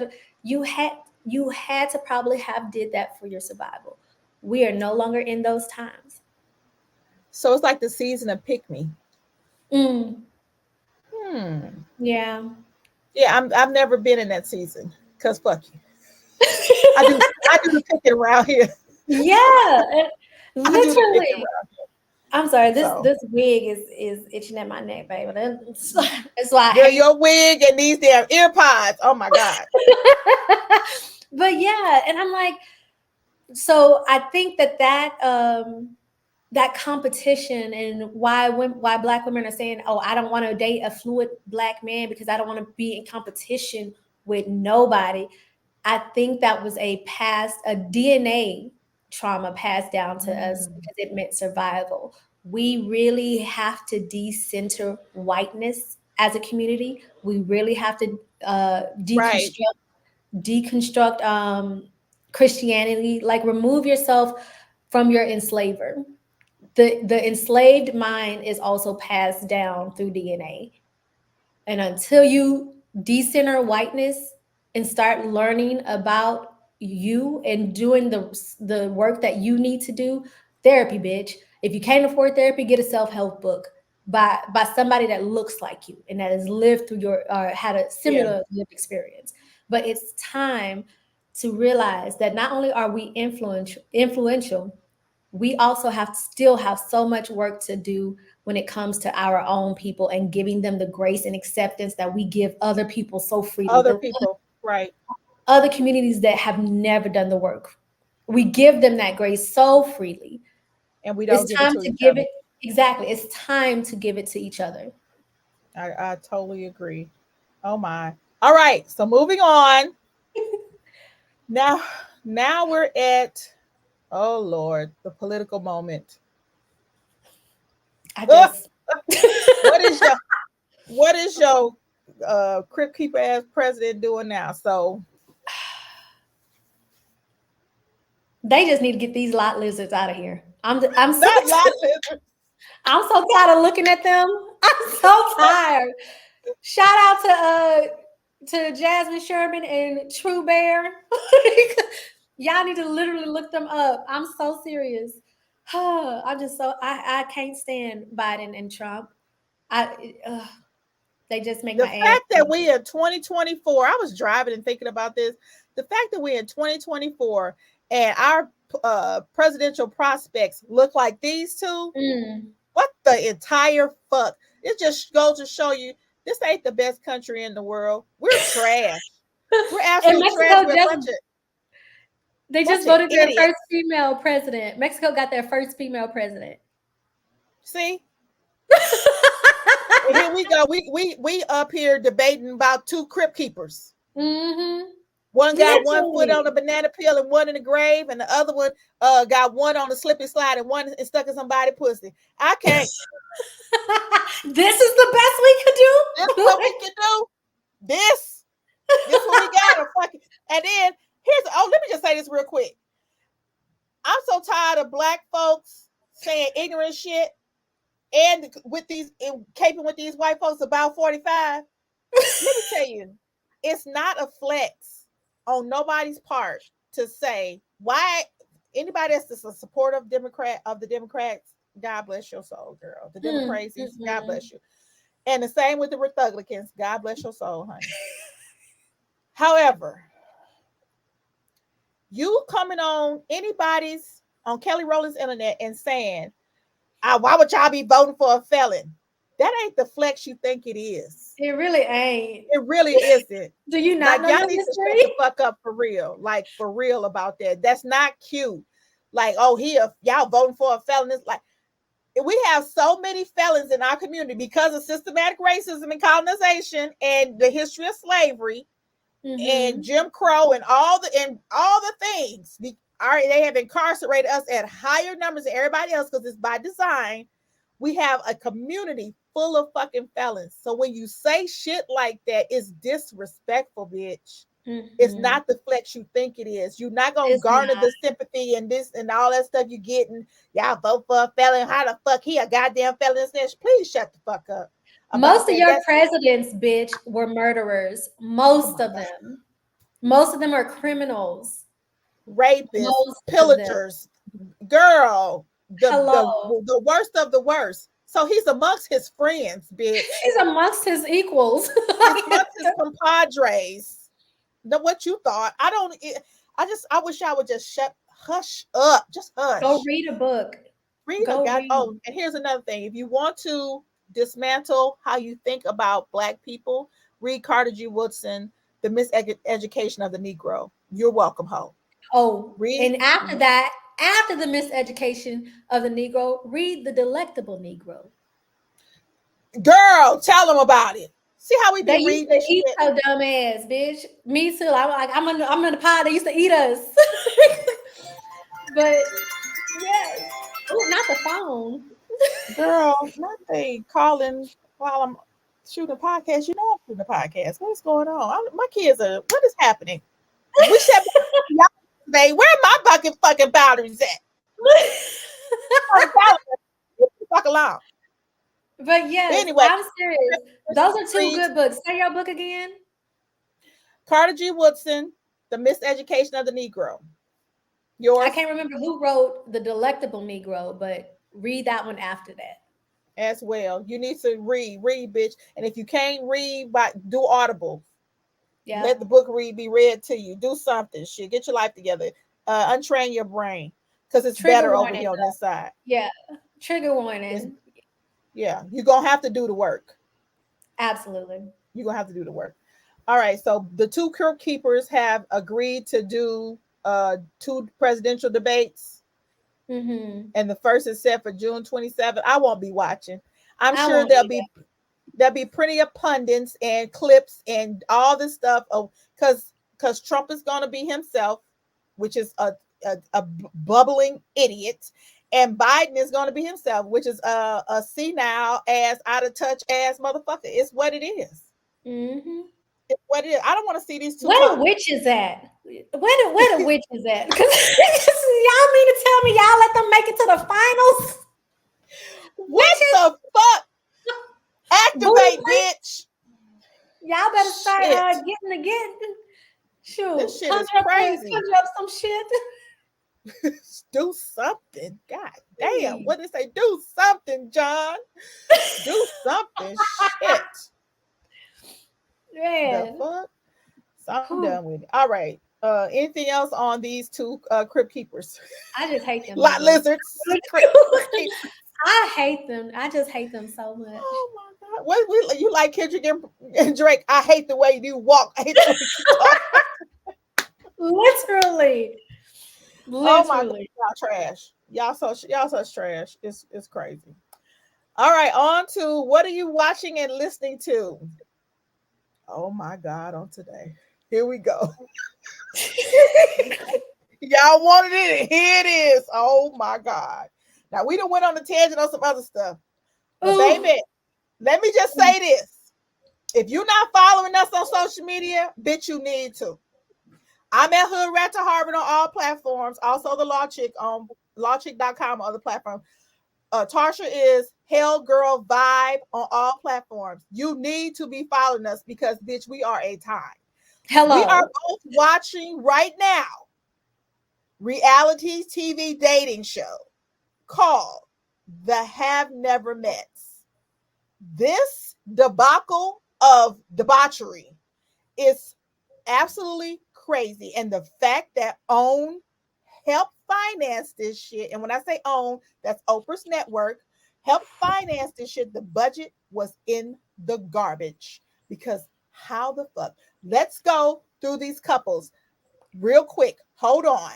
You had you had to probably have did that for your survival. We are no longer in those times. So it's like the season of pick me. Mm, Hmm. yeah. Yeah, I've never been in that season. Cause fuck you. I do the picking around here. Yeah, I do the picking literally. around. I'm sorry. This So this wig is itching at my neck, baby. That's why I girl, hate. your wig and these damn ear pods. Oh my God. But yeah, and I'm like, so I think that that competition, and why Black women are saying, "Oh, I don't want to date a fluid Black man because I don't want to be in competition with nobody." I think that was a DNA trauma passed down to us Mm. because it meant survival. We really have to decenter whiteness as a community. We really have to Right. deconstruct Christianity. Like, remove yourself from your enslaver. The enslaved mind is also passed down through DNA. And until you decenter whiteness and start learning about you and doing the work that you need to do, therapy, bitch. If you can't afford therapy, get a self-help book by somebody that looks like you and that has lived through your had a Yeah. similar lived experience. But it's time to realize that not only are we influential, we also still have so much work to do when it comes to our own people and giving them the grace and acceptance that we give other people so freely. Other The people. Right. other communities that have never done the work, we give them that grace so freely. And we don't It's give it time to to each give other. it. Exactly, it's time to give it to each other. I totally agree. Oh my. All right. So moving on. Now now we're at, oh Lord, the political moment. I Ugh, just what is your what is your crypt keeper ass president doing now? So they just need to get these lot lizards out of here. I'm so not lot lizard. I'm so tired of looking at them. I'm so tired. Shout out to Jasmine Sherman and True Bear. Y'all need to literally look them up. I'm so serious. I'm just I can't stand Biden and Trump. I they just make The my ass fact that itch. we in 2024, I was driving and thinking about this. The fact that we're in 2024 and our presidential prospects look like these two, Mm. what the entire fuck? It just goes to show you this ain't the best country in the world. We're trash. We're And absolute trash. Mexico We're a just they just bunch of voted their first idiots. female president. Mexico got their first female president. See? And here we go. We up here debating about two crypt keepers. Mm-hmm. One got one foot on Literally. a banana peel and one in the grave, and the other one got one on the slippy slide and one is stuck in somebody's pussy. I can't. This is the best we could This do. what we can do. This. This what we got. Fucking. And then here's, oh, let me just say this real quick. I'm so tired of black folks saying ignorant shit and with these and caping with these white folks about 45. Let me tell you, it's not a flex on nobody's part to say why anybody that's a supporter of the Democrats. God bless your soul, girl. The Democrats, God Mm-mm. bless you. And the same with the Republicans. God bless your soul, honey. However, you coming on Kelly Rowland's internet and saying, why would y'all be voting for a felon? That ain't the flex you think it is. It really ain't. It really isn't. Do you not Like, know y'all your need to shut the history? fuck up for real. Like, for real about that. That's not cute. Like, oh, here, y'all voting for a felon. It's like, we have so many felons in our community because of systematic racism and colonization and the history of slavery and Mm-hmm. Jim Crow and all the things. They have incarcerated us at higher numbers than everybody else because it's by design. We have a community full of fucking felons. So when you say shit like that, it's disrespectful, bitch. It's Mm-hmm. not the flex you think it is. You're not gonna It's garner not. the sympathy and this and all that stuff you getting. Y'all vote for a felon. How the fuck he a goddamn felon? Please shut the fuck up about Most of that. your That's, presidents, bitch, were murderers. oh Most my of god, them. Most of them are criminals. rapists, Most of them. pillagers, girl, Hello. the worst of the worst. So he's amongst his friends, bitch. He's amongst his equals. He's amongst his compadres. Know what you thought? I don't. I wish I would just hush up, just Go hush. read a book. Read a Go god. read. Oh, and here's another thing. If you want to dismantle how you think about black people, read Carter G. Woodson, The Miseducation of the Negro. You're welcome, ho. Oh, Read. and after that, after the miseducation of the Negro, read The Delectable Negro. Girl, tell them about it. See how we They be used reading to this eat shit? so dumbass, bitch. Me too. I'm like, I'm in the pod. They used to eat us. But yes. Oh, not the phone. Girl, not they calling while I'm shooting a podcast. You know I'm shooting a podcast. What is going on? My kids are. What is happening? We said y'all today. Where are my bucket fucking boundaries at? Leave the fuck alone. But yes, Anyway, I'm serious. Those are two good books. Say your book again. Carter G. Woodson, The Miseducation of the Negro. I Yours can't remember who wrote The Delectable Negro, but read that one after that. as well. You need to read, bitch. And if you can't read, do Audible. Yeah. Let the book be read to you. Do something. Shit. Get your life together. Untrain your brain because it's Trigger better over warning. here on this side. Yeah. Trigger It's warning. yeah. You're gonna have to do the work. Absolutely. You're gonna have to do the work. All right. So the two crypt keepers have agreed to do two presidential debates. Mm-hmm. And the first is set for June 27th. I won't be watching. I'm I sure won't either. there'll be plenty of pundits and clips and all this stuff of because Trump is going to be himself, which is a bubbling idiot, and Biden is going to be himself, which is a senile ass, out of touch ass motherfucker. It's what it is. Mm-hmm. It's what it is. I don't want to see these two Where the talk. witches at? Where the witches at? Because y'all mean to tell me y'all let them make it to the finals? What Witches, the fuck? booty Activate, place. bitch. Y'all better start Shit. getting together. This Shoot, shit is crazy. conjure up some shit. Do something. God damn. Please. What did they say? Do something, John. Do something. Shit. The Man. fuck? So I'm Whew. done with it. All right. Anything else on these two crypt keepers? I just hate them Lot niggas. lizards. Crypt keepers. I hate them. I just hate them so much. Oh my god. You like Kendrick and Drake? I hate the way you walk. I hate the way you talk. Literally. Oh my god, Literally. y'all trash. Y'all such trash. It's crazy. All right, on to what are you watching and listening to? Oh my god, on today. Here we go. Y'all wanted it, and here it is. Oh my god. Now we done went on a tangent on some other stuff. But Ooh. baby, let me just say this. If you're not following us on social media, bitch, you need to. I'm at Hoodrat2Harvard on all platforms. Also the Law Chick on lawchick.com on other platforms. Tarsha is HellGirlVibe on all platforms. You need to be following us because, bitch, we are a time. We are Hello. both watching right now reality TV dating show called The Have Never Mets. This debacle of debauchery is absolutely crazy. And the fact that OWN helped finance this shit, and when I say OWN, that's Oprah's network, helped finance this shit, the budget was in the garbage. Because how the fuck? Let's go through these couples real quick. Hold on.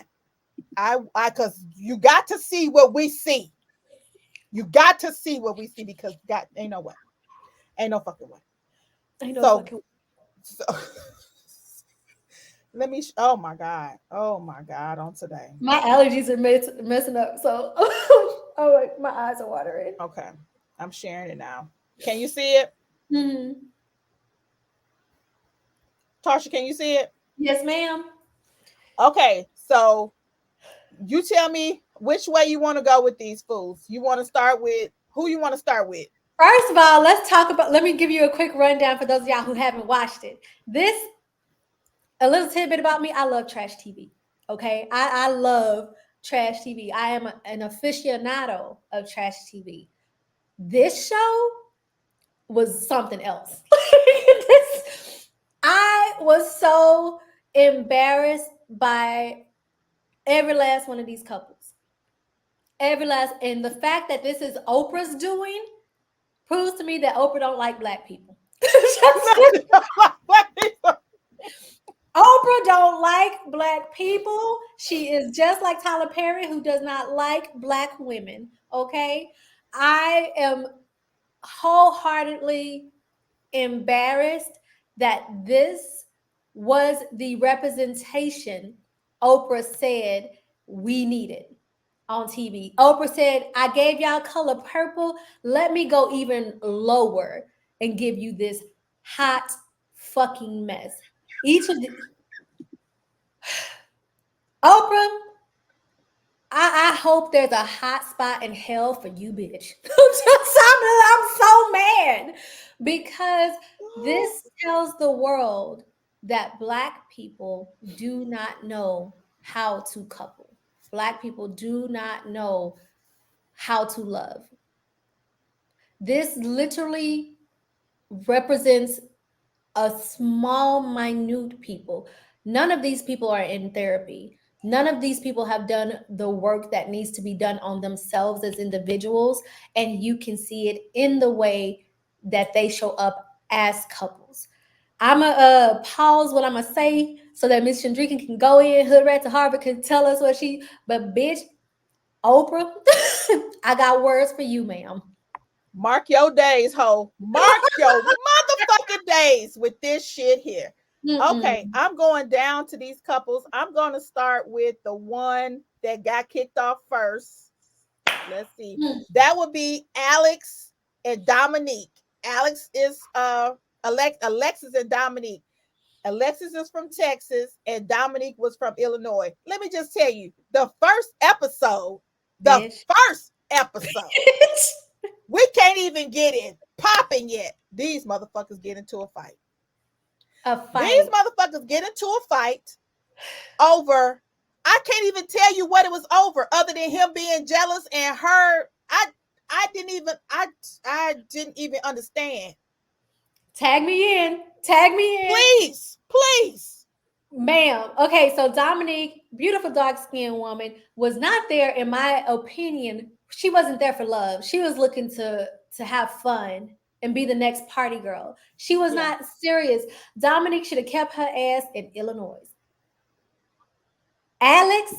I because you got to see what we see. You got to see what we see because God ain't no way. Ain't no fucking way. Ain't no So, fucking. so let me oh my god. Oh my god on today. My allergies are messing up. So, oh, my eyes are watering. Okay. I'm sharing it now. Can you see it? Mm-hmm. Tarsha, can you see it? Yes, ma'am. Okay. So you tell me which way you want to go with these fools. You want to start with who you want to start with? First of all, let's talk about. Let me give you a quick rundown for those of y'all who haven't watched it. A little tidbit about me. I love trash TV. Okay, I love trash TV. I am an aficionado of trash TV. This show was something else. I was so embarrassed by every last one of these couples. Every last, and the fact that this is Oprah's doing proves to me that Oprah don't like black people. Oprah don't like black people. She is just like Tyler Perry, who does not like black women. Okay. I am wholeheartedly embarrassed that this was the representation Oprah said we needed on TV. Oprah said, I gave y'all color purple. Let me go even lower and give you this hot fucking mess. Each of the Oprah, I hope there's a hot spot in hell for you, bitch. I'm so mad because this tells the world that black people do not know how to couple. Black people do not know how to love. This literally represents a small, minute people. None of these people are in therapy. None of these people have done the work that needs to be done on themselves as individuals. And you can see it in the way that they show up as couples. I'm going to pause what I'm going to say so that Miss Chandrika can go in. Hoodrat2Harvard can tell us what she, but bitch, Oprah, I got words for you, ma'am. Mark your days, ho. Mark your motherfucking days with this shit here. Okay, Mm-mm. I'm going down to these couples. I'm going to start with the one that got kicked off first. Let's see. That would be Alex and Dominique. Alex is Alexis and Dominique. Alexis is from Texas and Dominique was from Illinois. Let me just tell you, the Bitch. first episode, we can't even get it popping yet. These motherfuckers get into a fight. A These fight. motherfuckers get into a fight over. I can't even tell you what it was over, other than him being jealous and her. I didn't even understand. Tag me in. Tag me in. Please, please. Ma'am. Okay, so Dominique, beautiful dark skinned woman, was not there, in my opinion. She wasn't there for love. She was looking to have fun and be the next party girl. She was Yeah. not serious. Dominique should have kept her ass in Illinois. Alex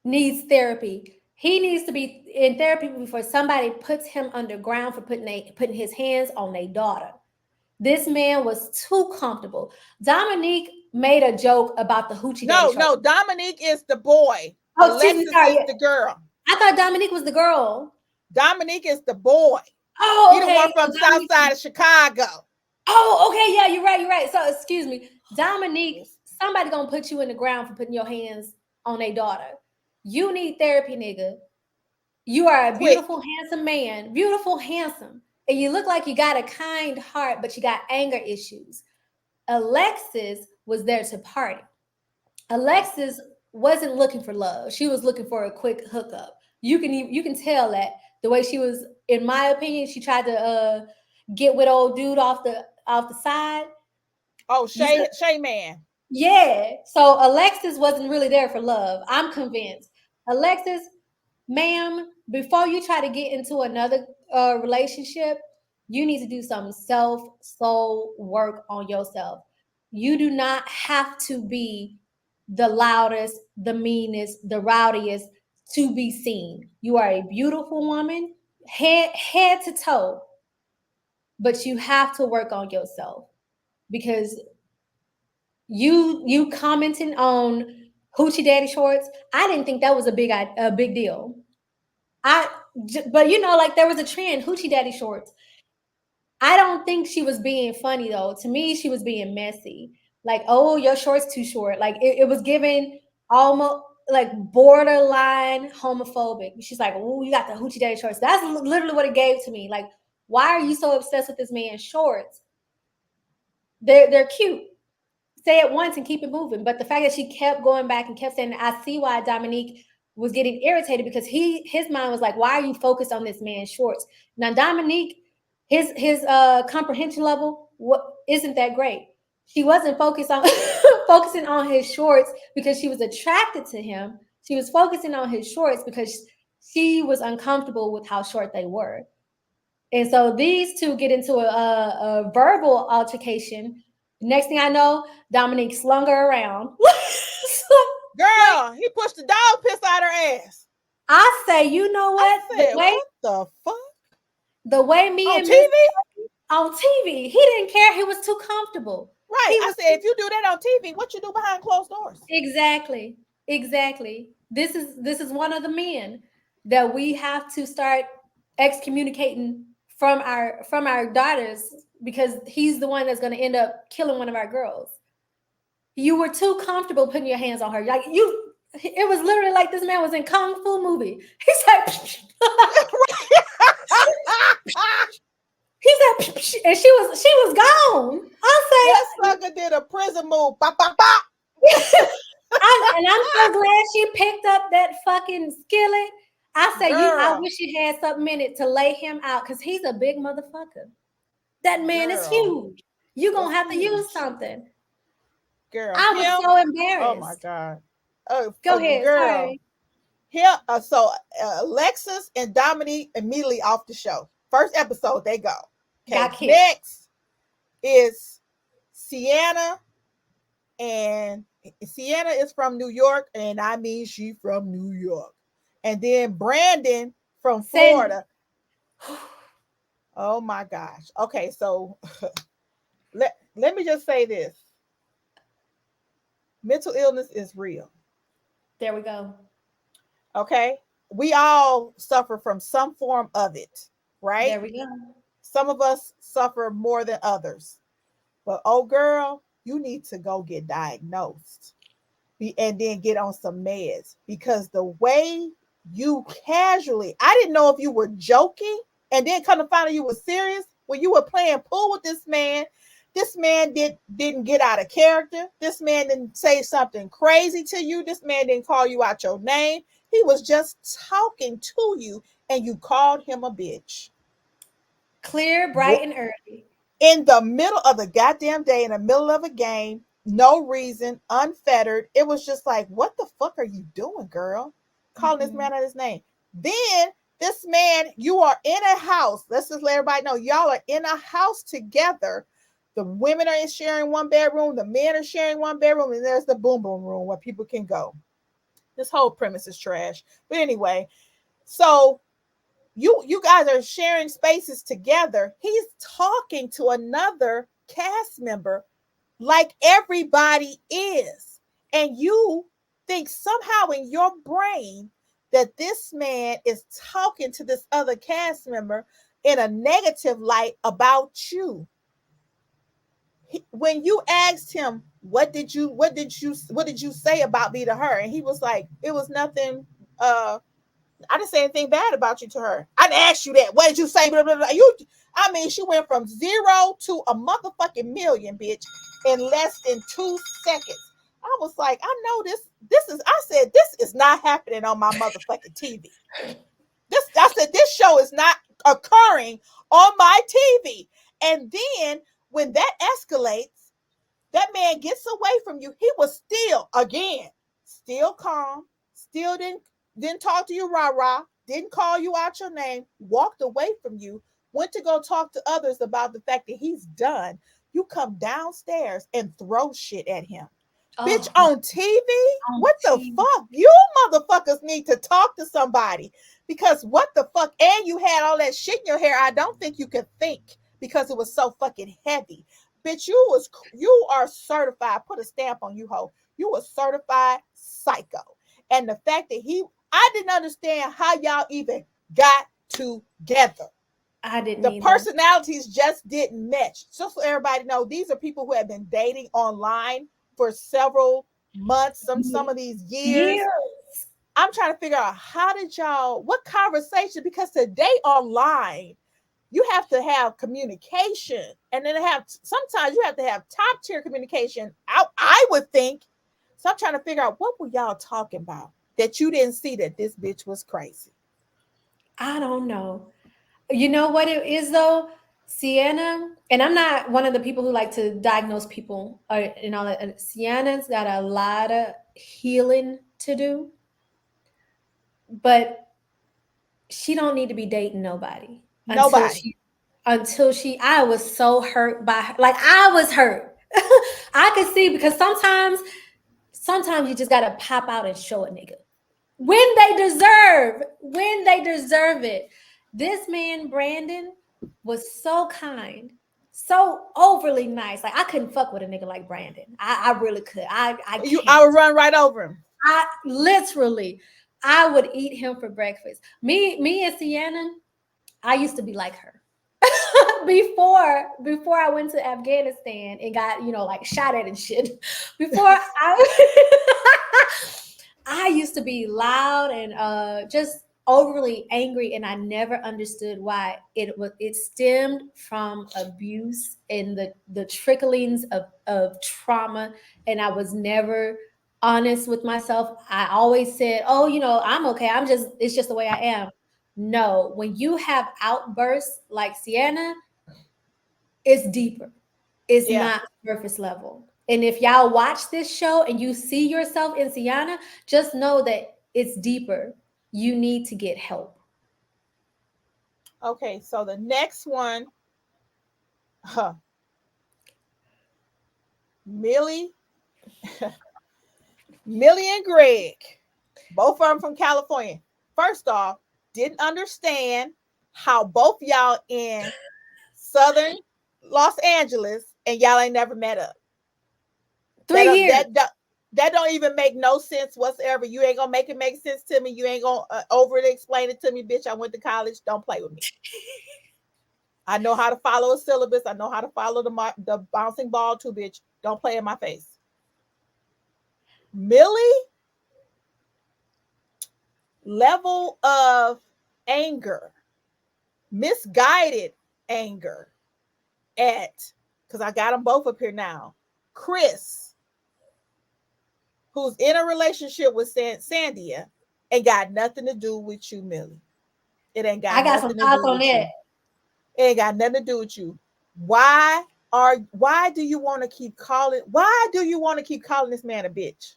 needs therapy. He needs to be in therapy before somebody puts him underground for putting his hands on a daughter. This man was too comfortable. Dominique made a joke about the hoochie daddy No, short. no. Dominique is the boy. Oh, excuse me, Alexis sorry. is Yeah. the girl. I thought Dominique was the girl. Dominique is the boy. Oh, He the one okay. from So South Side of Chicago. oh, okay. Yeah, you're right. You're right. So excuse me, Dominique. Somebody gonna put you in the ground for putting your hands on a daughter. You need therapy, nigga. You are a Quick. beautiful, handsome man. Beautiful, handsome, and you look like you got a kind heart, but you got anger issues. Alexis was there to party. Alexis wasn't looking for love. She was looking for a quick hookup. You can tell that the way she was. In my opinion, she tried to get with old dude off the side. Oh, You said, Shay Man. yeah. So Alexis wasn't really there for love. I'm convinced. Alexis, ma'am, before you try to get into another relationship, you need to do some self soul work on yourself. You do not have to be the loudest, the meanest, the rowdiest to be seen. You are a beautiful woman, head to toe, but you have to work on yourself because you commenting on hoochie daddy shorts. I didn't think that was a big deal. I but like there was a trend, hoochie daddy shorts. I don't think she was being funny though. To me, she was being messy. Like, oh, your shorts too short. Like it was giving almost like borderline homophobic. She's like, oh, you got the hoochie daddy shorts. That's literally what it gave to me. Like, why are you so obsessed with this man's shorts? They're cute. Say it once and keep it moving. But the fact that she kept going back and kept saying, I see why Dominique was getting irritated because his mind was like, why are you focused on this man's shorts? Now Dominique, his comprehension level isn't that great. She wasn't focused on focusing on his shorts because she was attracted to him. She was focusing on his shorts because she was uncomfortable with how short they were. And so these two get into a verbal altercation Next thing I know, Dominique slung her around. Like, Girl, he pushed the dog piss out her ass. I say, you know I what? said, what the fuck? The way me On and Miss TV? on TV, he didn't care. He was too comfortable. Right. He I was said, if you do that on TV, what you do behind closed doors? exactly, exactly. This is one of the men that we have to start excommunicating from our daughters because he's the one that's going to end up killing one of our girls. You were too comfortable putting your hands on her. Like you, it was literally like this man was in kung fu movie. He's like, he said, and she was gone. That I sucker did a prison move. Bop, bop, bop. say, I'm so glad she picked up that fucking skillet. I say, I Girl, wish she had something in it to lay him out because he's a big motherfucker. That man is girl, huge. You was gonna have to use huge. something. Girl, I was him. so Oh my embarrassed. God. Go ahead. Girl, Sorry. him. Alexis and Dominique immediately off the show. First episode, they go. Okay, Got kicked. next is Sienna, and Sienna is from New York, and I mean she from New York. And then Brandon from Send. Florida. Oh my gosh. Okay, so let me just say this. Mental illness is real. There we go. Okay? We all suffer from some form of it, right? There we go. Some of us suffer more than others. But oh girl, you need to go get diagnosed and then get on some meds because the way you casually, I didn't know if you were joking and then come to find out you were serious when you were playing pool with this man. This man didn't get out of character. This man didn't say something crazy to you. This man didn't call you out your name. He was just talking to you and you called him a bitch. Clear, bright, and early. In the middle of the goddamn day, in the middle of a game, no reason, unfettered. It was just like, what the fuck are you doing, girl? Calling this Mm-mm. man out his name. Then this man, you are in a house. Let's just let everybody know y'all are in a house together. The women are sharing one bedroom, the men are sharing one bedroom, and there's the boom boom room where people can go. This whole premise is trash. But anyway, so you guys are sharing spaces together. He's talking to another cast member like everybody is. And you think somehow in your brain that this man is talking to this other cast member in a negative light about you. When you asked him, what did you say about me to her? And he was like, it was nothing. I didn't say anything bad about you to her. I didn't ask you that. What did you say? Blah, blah, blah. I mean, she went from 0 to a motherfucking million, bitch, in less than 2 seconds. I was like, I know this. I said, this is not happening on my motherfucking TV. I said, this show is not occurring on my TV. And then when that escalates, that man gets away from you. He was still calm, still didn't talk to you rah-rah, didn't call you out your name, walked away from you, went to go talk to others about the fact that he's done. You come downstairs and throw shit at him. Bitch, Oh my, on TV? on What the TV. fuck? You motherfuckers need to talk to somebody because what the fuck? And you had all that shit in your hair. I don't think you could think because it was so fucking heavy. Bitch, you are certified. Put a stamp on you, ho. You a certified psycho. And the fact that I didn't understand how y'all even got together. I didn't The either. personalities just didn't match. Just so everybody know, these are people who have been dating online for several months, some of these years. Years. I'm trying to figure out how did y'all, what conversation, because today online, you have to have communication and then sometimes you have to have top tier communication. I would think. So I'm trying to figure out what were y'all talking about that you didn't see that this bitch was crazy. I don't know. You know what it is though? Sienna, and I'm not one of the people who like to diagnose people and all that. And Sienna's got a lot of healing to do, but she don't need to be dating nobody until Nobody. she I was so hurt by her. Like I was hurt. I could see because sometimes you just gotta pop out and show a nigga when they deserve it. This man Brandon was so kind, so overly nice. Like I couldn't fuck with a nigga like Brandon. I really could. I I can't. would run right over him. I literally I would eat him for breakfast. Me and Sienna, I used to be like her. Before I went to Afghanistan and got, like shot at and shit. Before I used to be loud and just overly angry, and I never understood why. It stemmed from abuse and the tricklings of trauma, and I was never honest with myself. I always said, "Oh, I'm okay. It's just the way I am." No, when you have outbursts like Sienna, it's deeper. It's Yeah. not surface level. And if y'all watch this show and you see yourself in Sienna, just know that it's deeper. You need to get help. Okay, so the next one, huh, Millie, Millie and Greg, both of them from California. First off, didn't understand how both y'all in Southern Los Angeles and y'all ain't never met up. That Three don't- years. that don't even make no sense whatsoever. You ain't gonna make it make sense to me. You ain't gonna overly explain it to me, bitch. I went to college. Don't play with me. I know how to follow a syllabus. I know how to follow the bouncing ball too, bitch. Don't play in my face. Millie level of anger, misguided anger at, because I got them both up here now. Chris, who's in a relationship with Sandia, ain't got nothing to do with you, Millie. It ain't I got got some nothing to thoughts do on with that. you. It ain't got nothing to do with you. Why do you want to keep calling? Why do you want to keep calling this man a bitch?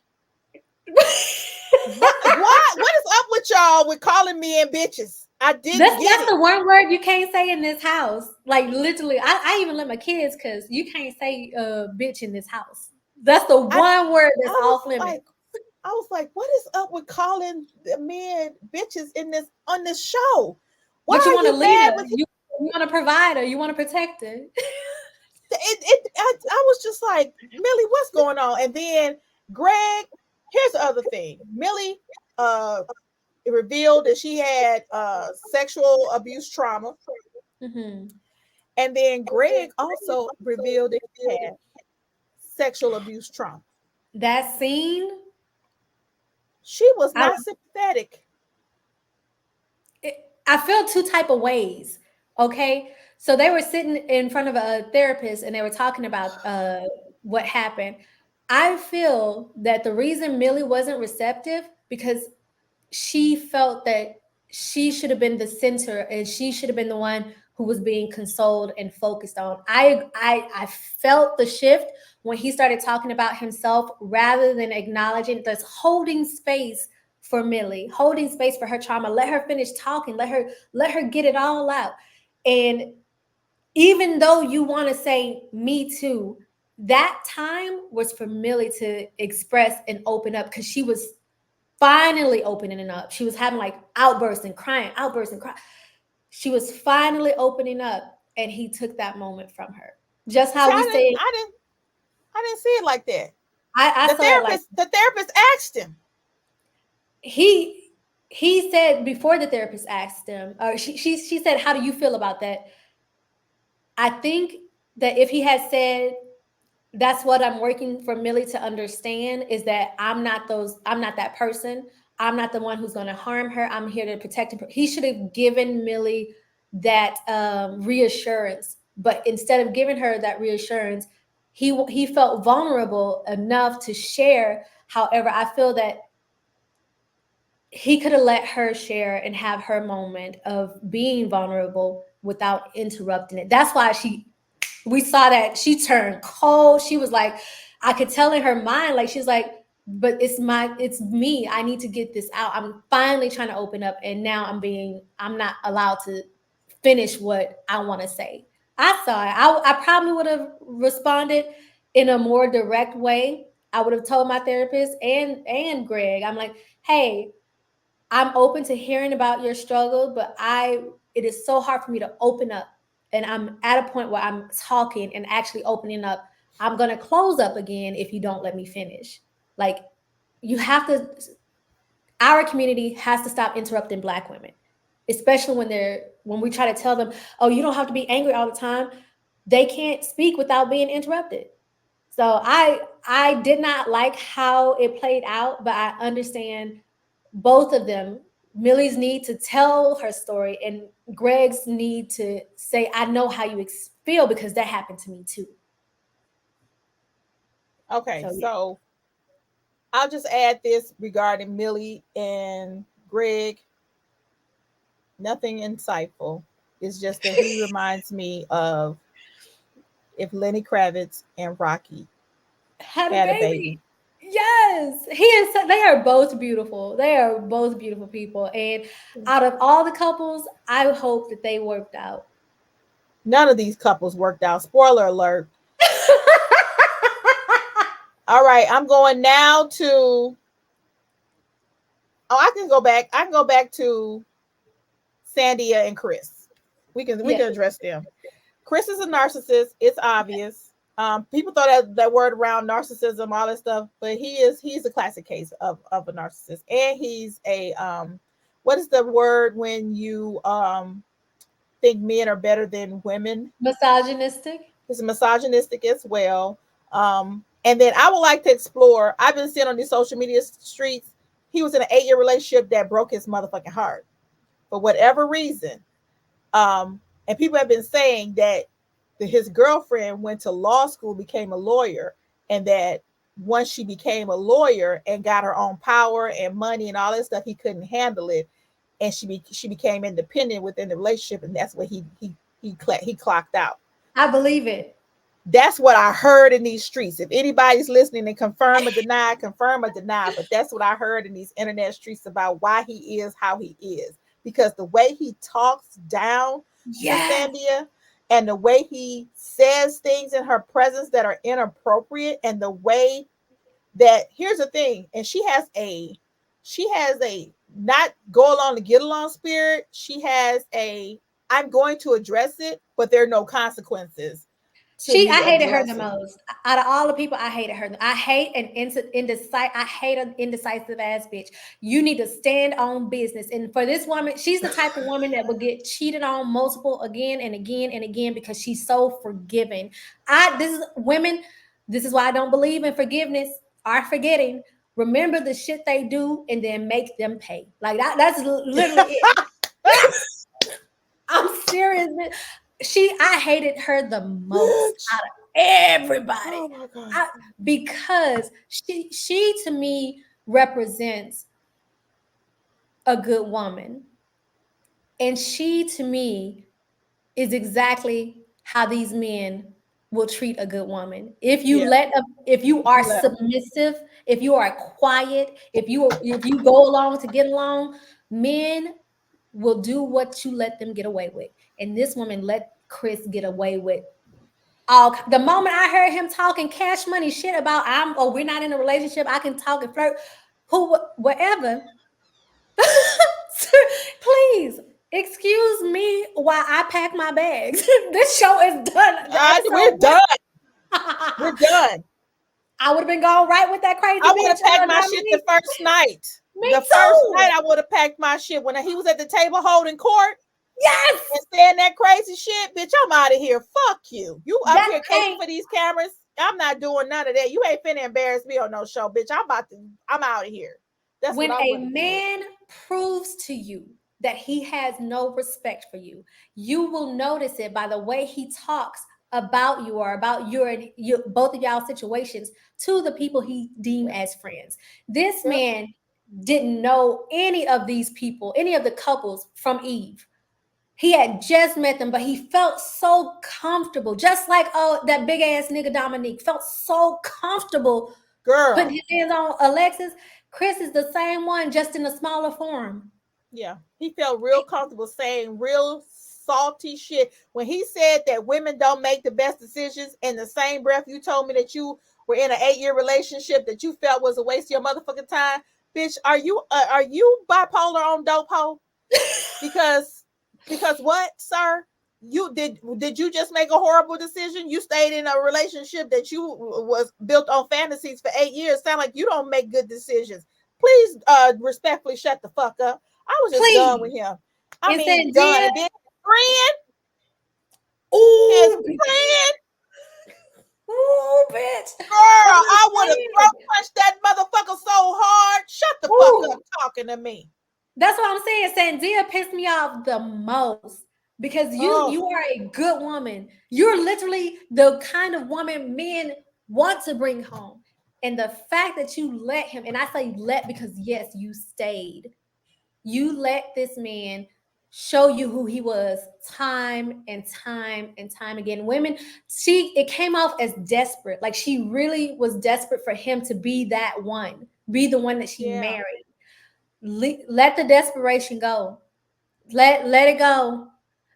What is up with y'all with calling me and bitches? I didn't get That's it. the one word you can't say in this house. Like literally, I even let my kids because you can't say bitch in this house. That's the I one word that's I was off limits. like, what is up with calling the men bitches in this on this show? Why But you are want a you mad leader. with him? You want a provider. You want to protect it. I was just like, Millie, what's going on? And then Greg, here's the other thing. Millie it revealed that she had sexual abuse trauma. Mm-hmm. And then Greg also revealed that he had sexual abuse trauma. That scene, She was I not sympathetic. I feel two type of ways. Okay, so they were sitting in front of a therapist and they were talking about what happened. I feel that the reason Millie wasn't receptive because she felt that she should have been the center and she should have been the one who was being consoled and focused on. I felt the shift when he started talking about himself rather than acknowledging this, holding space for Millie, holding space for her trauma. Let her finish talking. Let her get it all out. And even though you want to say me too, that time was for Millie to express and open up because she was finally opening up. She was having like outbursts and crying, outbursts and crying. She was finally opening up, and he took that moment from her. Just See, how we say it, I didn't see it like that. I saw it like The therapist asked him. he he said before the therapist asked him, or she said, "How do you feel about that?" I think that if he had said, that's what I'm working for Millie to understand is that I'm not that person. I'm not the one who's going to harm her. I'm here to protect him. He should have given Millie that reassurance, but instead of giving her that reassurance, he felt vulnerable enough to share. However, I feel that he could have let her share and have her moment of being vulnerable without interrupting it. That's why we saw that she turned cold. She was like, I could tell in her mind, like she's like, but it's me. I need to get this out. I'm finally trying to open up, and now I'm not allowed to finish what I want to say. I saw it. I probably would have responded in a more direct way, I would have told my therapist and Greg, I'm like, hey, I'm open to hearing about your struggle, but it is so hard for me to open up. And I'm at a point where I'm talking and actually opening up. I'm gonna close up again if you don't let me finish. Like, you have to, our community has to stop interrupting Black women, especially when we try to tell them, oh, you don't have to be angry all the time. They can't speak without being interrupted. So I did not like how it played out, but I understand both of them. Millie's need to tell her story, and Greg's need to say, I know how you feel because that happened to me too. Okay, So yeah. so I'll just add this regarding Millie and Greg. Nothing insightful. It's just that he reminds me of if Lenny Kravitz and Rocky Had a had a baby. baby. Yes, he is. They are both beautiful. They are both beautiful people. And out of all the couples, I hope that they worked out. None of these couples worked out. Spoiler alert. All right, I'm going now to. Oh, I can go back. I can go back to Sandia and Chris. We Yeah, can address them. Chris is a narcissist. It's obvious. People throw that word around narcissism, all that stuff, but he's a classic case of a narcissist, and he's a what is the word when you think men are better than women? misogynistic. He's misogynistic as well. And then I would like to explore. I've been seeing on these social media streets. He was in an 8-year relationship that broke his motherfucking heart for whatever reason. And people have been saying that his girlfriend went to law school, became a lawyer, and that once she became a lawyer and got her own power and money and all that stuff, he couldn't handle it, and she became independent within the relationship, and that's what he clocked out. I believe it. That's what I heard in these streets. If anybody's listening and confirm or deny, but that's what I heard in these internet streets about why he is how he is. Because the way he talks down to Yes. Sandia and the way he says things in her presence that are inappropriate, and the way that, here's the thing, and she has a not go along to get along spirit. She has a, I'm going to address it, but there are no consequences to I me hated her the addressing. most. Out of all the people, I hated her. I hate an I hate an indecisive ass bitch. You need to stand on business. And for this woman, she's the type of woman that would get cheated on multiple again and again and again because she's so forgiving. This is women. This is why I don't believe in forgiveness or forgetting. Remember the shit they do and then make them pay. Like that. That's literally it. I'm serious. I hated her the most out of everybody. Oh my god. I, because she to me represents a good woman. And she to me is exactly how these men will treat a good woman. Yeah, If you are you let them. submissive, if you are quiet, if you go along to get along, men will do what you let them get away with. And this woman let Chris get away with all. The moment I heard him talking cash money shit about we're not in a relationship, I can talk and flirt, whatever. Please excuse me while I pack my bags. This show is done. The We're episode. done. We're done. I would have been gone right with that crazy I would bitch, have packed my shit the Dominique. first night. Me The first night too. I would have packed my shit when he was at the table holding court Yes. and saying that crazy shit. Bitch, I'm out of here. Fuck you. You up That here caping ain't for these cameras? I'm not doing none of that. You ain't finna embarrass me on no show, bitch. I'm out of here. That's what when I a would have did. man proves to you that he has no respect for you, you will notice it by the way he talks about you or about your both of y'all situations to the people he deem as friends. This Yep. man didn't know any of these people, any of the couples from Eve. He had just met them, but he felt so comfortable, just like that big ass nigga Dominique felt so comfortable putting Girl. his hands on Alexis. Chris is the same one, just in a smaller form. Yeah. He felt real comfortable saying real salty shit. When he said that women don't make the best decisions, in the same breath you told me that you were in an 8-year relationship that you felt was a waste of your motherfucking time. Bitch, are you bipolar on dope hoe? Because what, sir? You did you just make a horrible decision? You stayed in a relationship that you was built on fantasies for 8 years. Sound like you don't make good decisions. Please respectfully shut the fuck up. I was just done with Please. him. I And mean, done. Sandia, And then friend, his ooh, friend, ooh, bitch. girl, That's what I I'm would have saying. throat punched that motherfucker so hard. Shut the fuck up Ooh. talking to me. That's what I'm saying. Sandia pissed me off the most because Oh, you are a good woman. You're literally the kind of woman men want to bring home. And the fact that you let him, and I say let because yes, you stayed. You let this man show you who he was time and time and time again. Women, it came off as desperate. Like she really was desperate for him to be that one, be the one that she yeah. married. Let the desperation go. Let it go.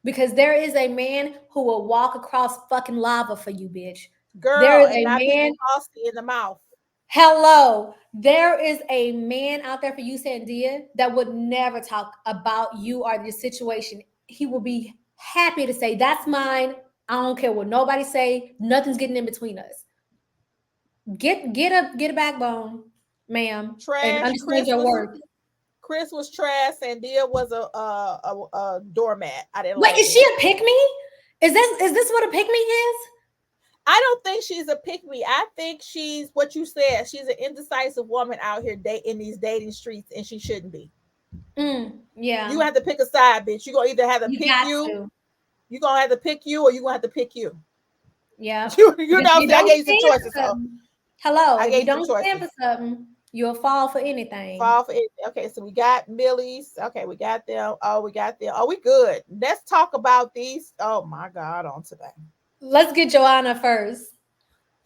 Because there is a man who will walk across fucking lava for you, bitch. There Girl, is and a not be man. saucy in the mouth. Hello. There is a man out there for you, Sandia, that would never talk about you or your situation. He will be happy to say, that's mine. I don't care what nobody say. Nothing's getting in between us. Get a backbone, ma'am, and Trash. understand your worth. Chris was trash, and Dia was a doormat. I didn't Wait, like is she it. a pick me? Is this what a pick me is? I don't think she's a pick me. I think she's what you said. She's an indecisive woman out here in these dating streets, and she shouldn't be. You Yeah, have to pick a side, bitch. You gonna either have to you pick got you. to. You gonna have to pick you, or you gonna have to pick you. Yeah, You because know. if you See, I don't gave you some stand choices, for so something, hello, I if you gave you some don't stand choices. for something, you'll fall for anything. Fall for it. Okay, so we got Millie's. Okay, we got them. Oh, we got them. Oh, we good. Let's talk about these. Oh my God, on today. Let's get Joanna first.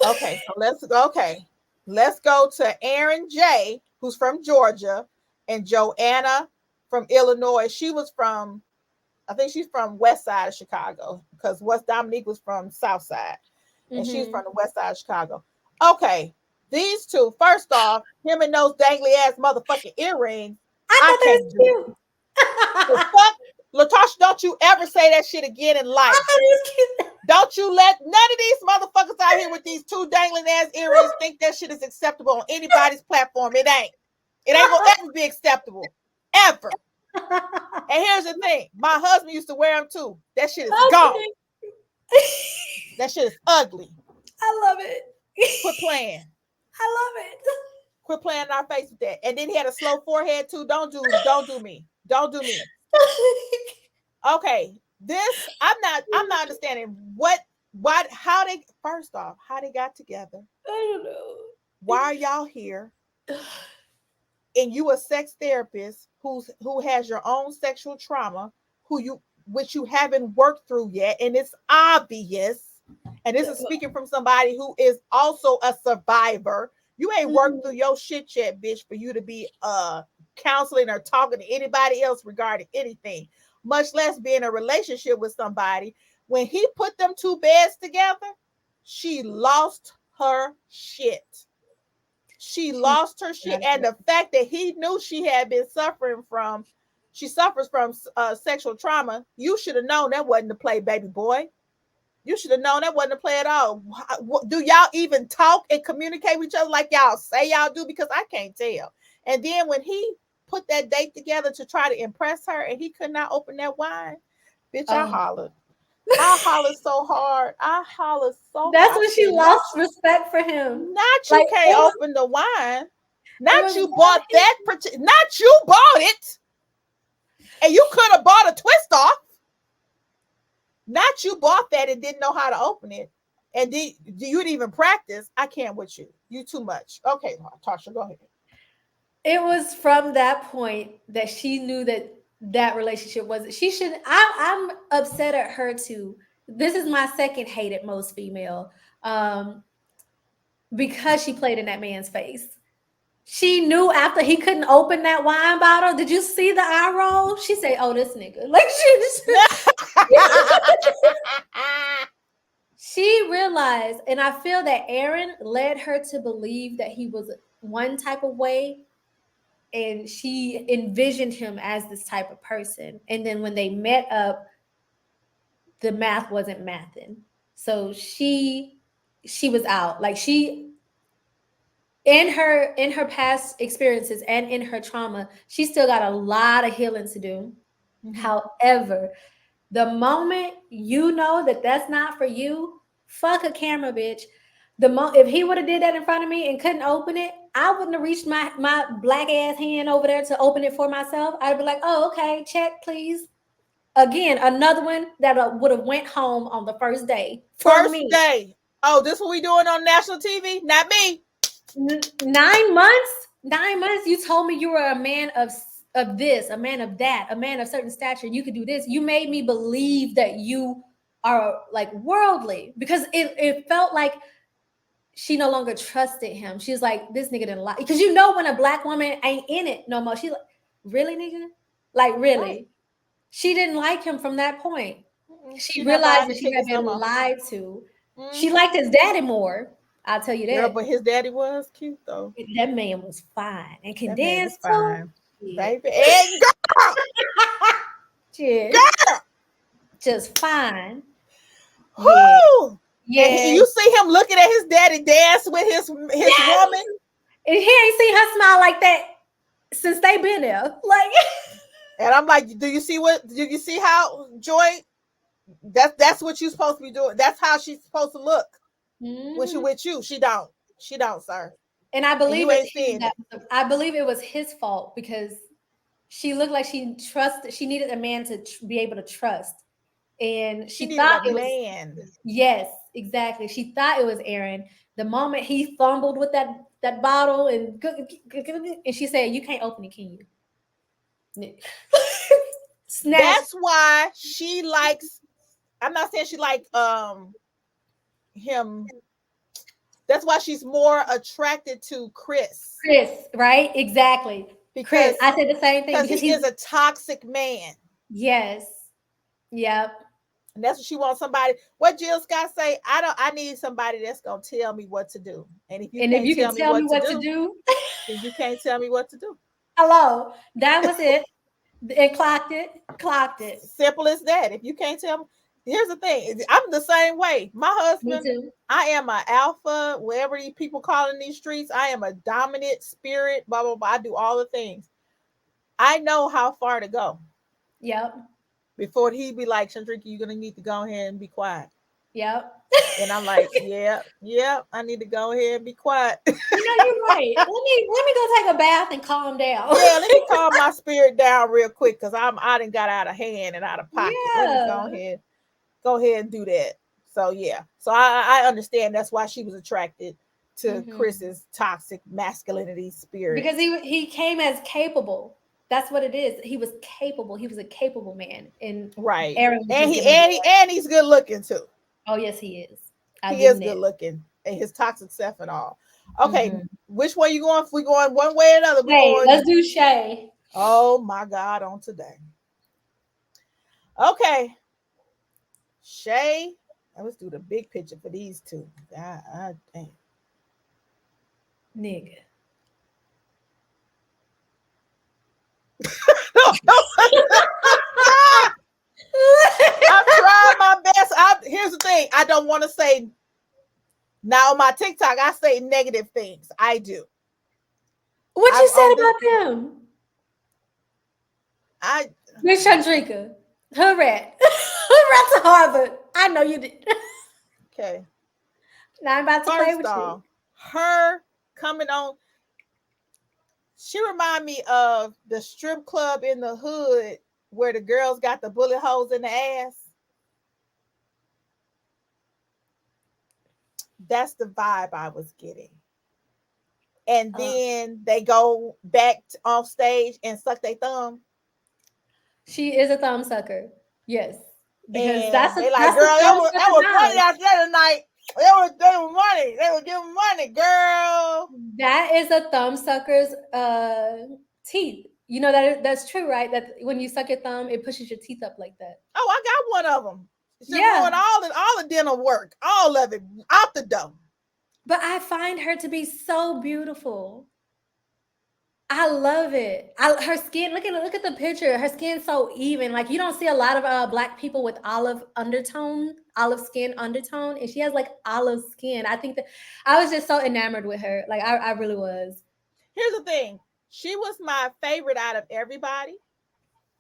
Okay, so let's go to Aaron J, who's from Georgia, and Joanna from Illinois. She was from, I think she's from West Side of Chicago because West Dominique was from South Side, and she's from Mm-hmm. the West Side of Chicago. Okay, these two. First off, him and those dangly ass motherfucking earrings. I I thought that can't was do it. cute. The I fuck, Latasha, don't you ever say that shit again in life. thought it was cute. Don't you let none of these motherfuckers out here with these two dangling ass earrings think that shit is acceptable on anybody's platform. It ain't. It ain't gonna ever be acceptable. Ever. And here's the thing. My husband used to wear them too. That shit is gone. Okay. That shit is ugly. I love it. Quit playing. I love it. Quit playing in our face with that. And then he had a slow forehead too. Don't do me. Don't do me. Okay. This I'm not understanding how they first off, how they got together. I don't Why are y'all here? know. And you a sex therapist who has your own sexual trauma, which you haven't worked through yet, and it's obvious. And this is speaking from somebody who is also a survivor. You ain't worked through your shit yet, bitch, for you to be counseling or talking to anybody else regarding anything, much less be in a relationship with somebody. When he put them two beds together, she lost her shit. She lost her shit. And the fact that he knew she suffers from sexual trauma, you should have known that wasn't the play, baby boy. You should have known that wasn't a play at all. Do y'all even talk and communicate with each other like y'all say y'all do? Because I can't tell. And then when he put that date together to try to impress her and he could not open that wine, bitch, I Oh. hollered. I hollered so hard. I hollered so hard. That's I when she said, lost respect for him. not you Like can't open the wine. it Not was you bought that. Not you bought it. And you could have bought a twist off. Not you bought that and didn't know how to open it. And you didn't even practice. I can't with you. You too much. Okay, Tarsha, go ahead. it was from that point that she knew that that relationship wasn't. She should. I'm upset at her too. This is my second hate at most female, um, because she played in that man's face. She knew after he couldn't open that wine bottle. Did you see the eye roll? She said, "Oh, this nigga." Like she. She realized, and I feel that Aaron led her to believe that he was one type of way, and she envisioned him as this type of person. And then when they met up, the math wasn't mathing. So she was out. Like she in her past experiences and in her trauma, she still got a lot of healing to do. However, the moment you know that that's not for you, fuck a camera, bitch. If he would have did that in front of me and couldn't open it, I wouldn't have reached my black ass hand over there to open it for myself. I'd be like, oh, okay, check, please. Again, another one that would have went home on the first day for First me. day. Oh, this what we doing on national TV? Not me. 9 months. 9 months. You told me you were a man of this, a man of that, a man of certain stature. You could do this. You made me believe that you are like worldly because it felt like she no longer trusted him. She's like, this nigga didn't like, because you know when a black woman ain't in it no more. She's like, really, nigga? Like, really? Right. She didn't like him from that point. She realized that she had been lied to. She liked his daddy more. I'll tell you that. Girl, but his daddy was cute though. That man was fine and can dance too. Baby, and girl, girl, just fine. Whoo! Yeah. And you see him looking at his daddy dance with his woman, and he ain't seen her smile like that since they been there. Like, and I'm like, do you see how Joy? That's what you're supposed to be doing. That's how she's supposed to look when she with you. She don't, sir. And I believe I believe it was his fault because she looked like she needed a man to be able to trust. And she thought it was man. Yes, exactly. She thought it was Aaron. The moment he fumbled with that bottle and she said, "You can't open it, can you?" That's why she likes. I'm not saying she like him. That's why she's more attracted to Chris. Chris, right? Exactly. Because Chris, I said the same thing. Because he is a toxic man. Yes. Yep. And that's what she wants. Somebody. What Jill Scott say? I need somebody that's gonna tell me what to do. And if you can't tell me what to do, then you can't tell me what to do. Hello. That was it. It clocked it. Simple as that. If you can't tell me. Here's the thing. I'm the same way. My husband, I am an alpha, whatever these people call in these streets. I am a dominant spirit, blah, blah, blah. I do all the things. I know how far to go. Yep. Before he'd be like, Chandrika, you're going to need to go ahead and be quiet. Yep. And I'm like, yeah, I need to go ahead and be quiet. You know, you're right. Let me go take a bath and calm down. Yeah, let me calm my spirit down real quick because I done got out of hand and out of pocket. Yeah. Let me go ahead and do that. So yeah. So I understand that's why she was attracted to Chris's toxic masculinity spirit. Because he came as capable. That's what it is. He was capable. He was a capable man. And right. Aaron and he's good looking too. Oh, yes, he is. He is good looking. And his toxic self and all. Okay. Which way you going? If we going one way or another, let's do Shay. Oh my God, on today. Okay. Shay. Let's do the big picture for these two. God damn. Nigga. I'm trying my best. Here's the thing. I don't want to say. Now on my TikTok, I say negative things. I do. What you said about them? Miss Chandrika. Hoodrat2Harvard. I know you did. Okay. Now I'm about to play with you. Her coming on. She remind me of the strip club in the hood where the girls got the bullet holes in the ass. That's the vibe I was getting. And then they go back off stage and suck their thumb. She is a thumb sucker. Yes. Because and that's they like, girl, that was money out there tonight. They were money. They were giving money, girl. That is a thumb sucker's teeth. You know that that's true, right? That when you suck your thumb, it pushes your teeth up like that. Oh, I got one of them. It should ruin Yeah, all the dental work, all of it out the door. but I find her to be so beautiful. I love it. Her skin. Look at the picture. Her skin's so even. Like you don't see a lot of black people with olive skin undertone, and she has like olive skin. I think that I was just so enamored with her. Like I really was. Here's the thing. She was my favorite out of everybody.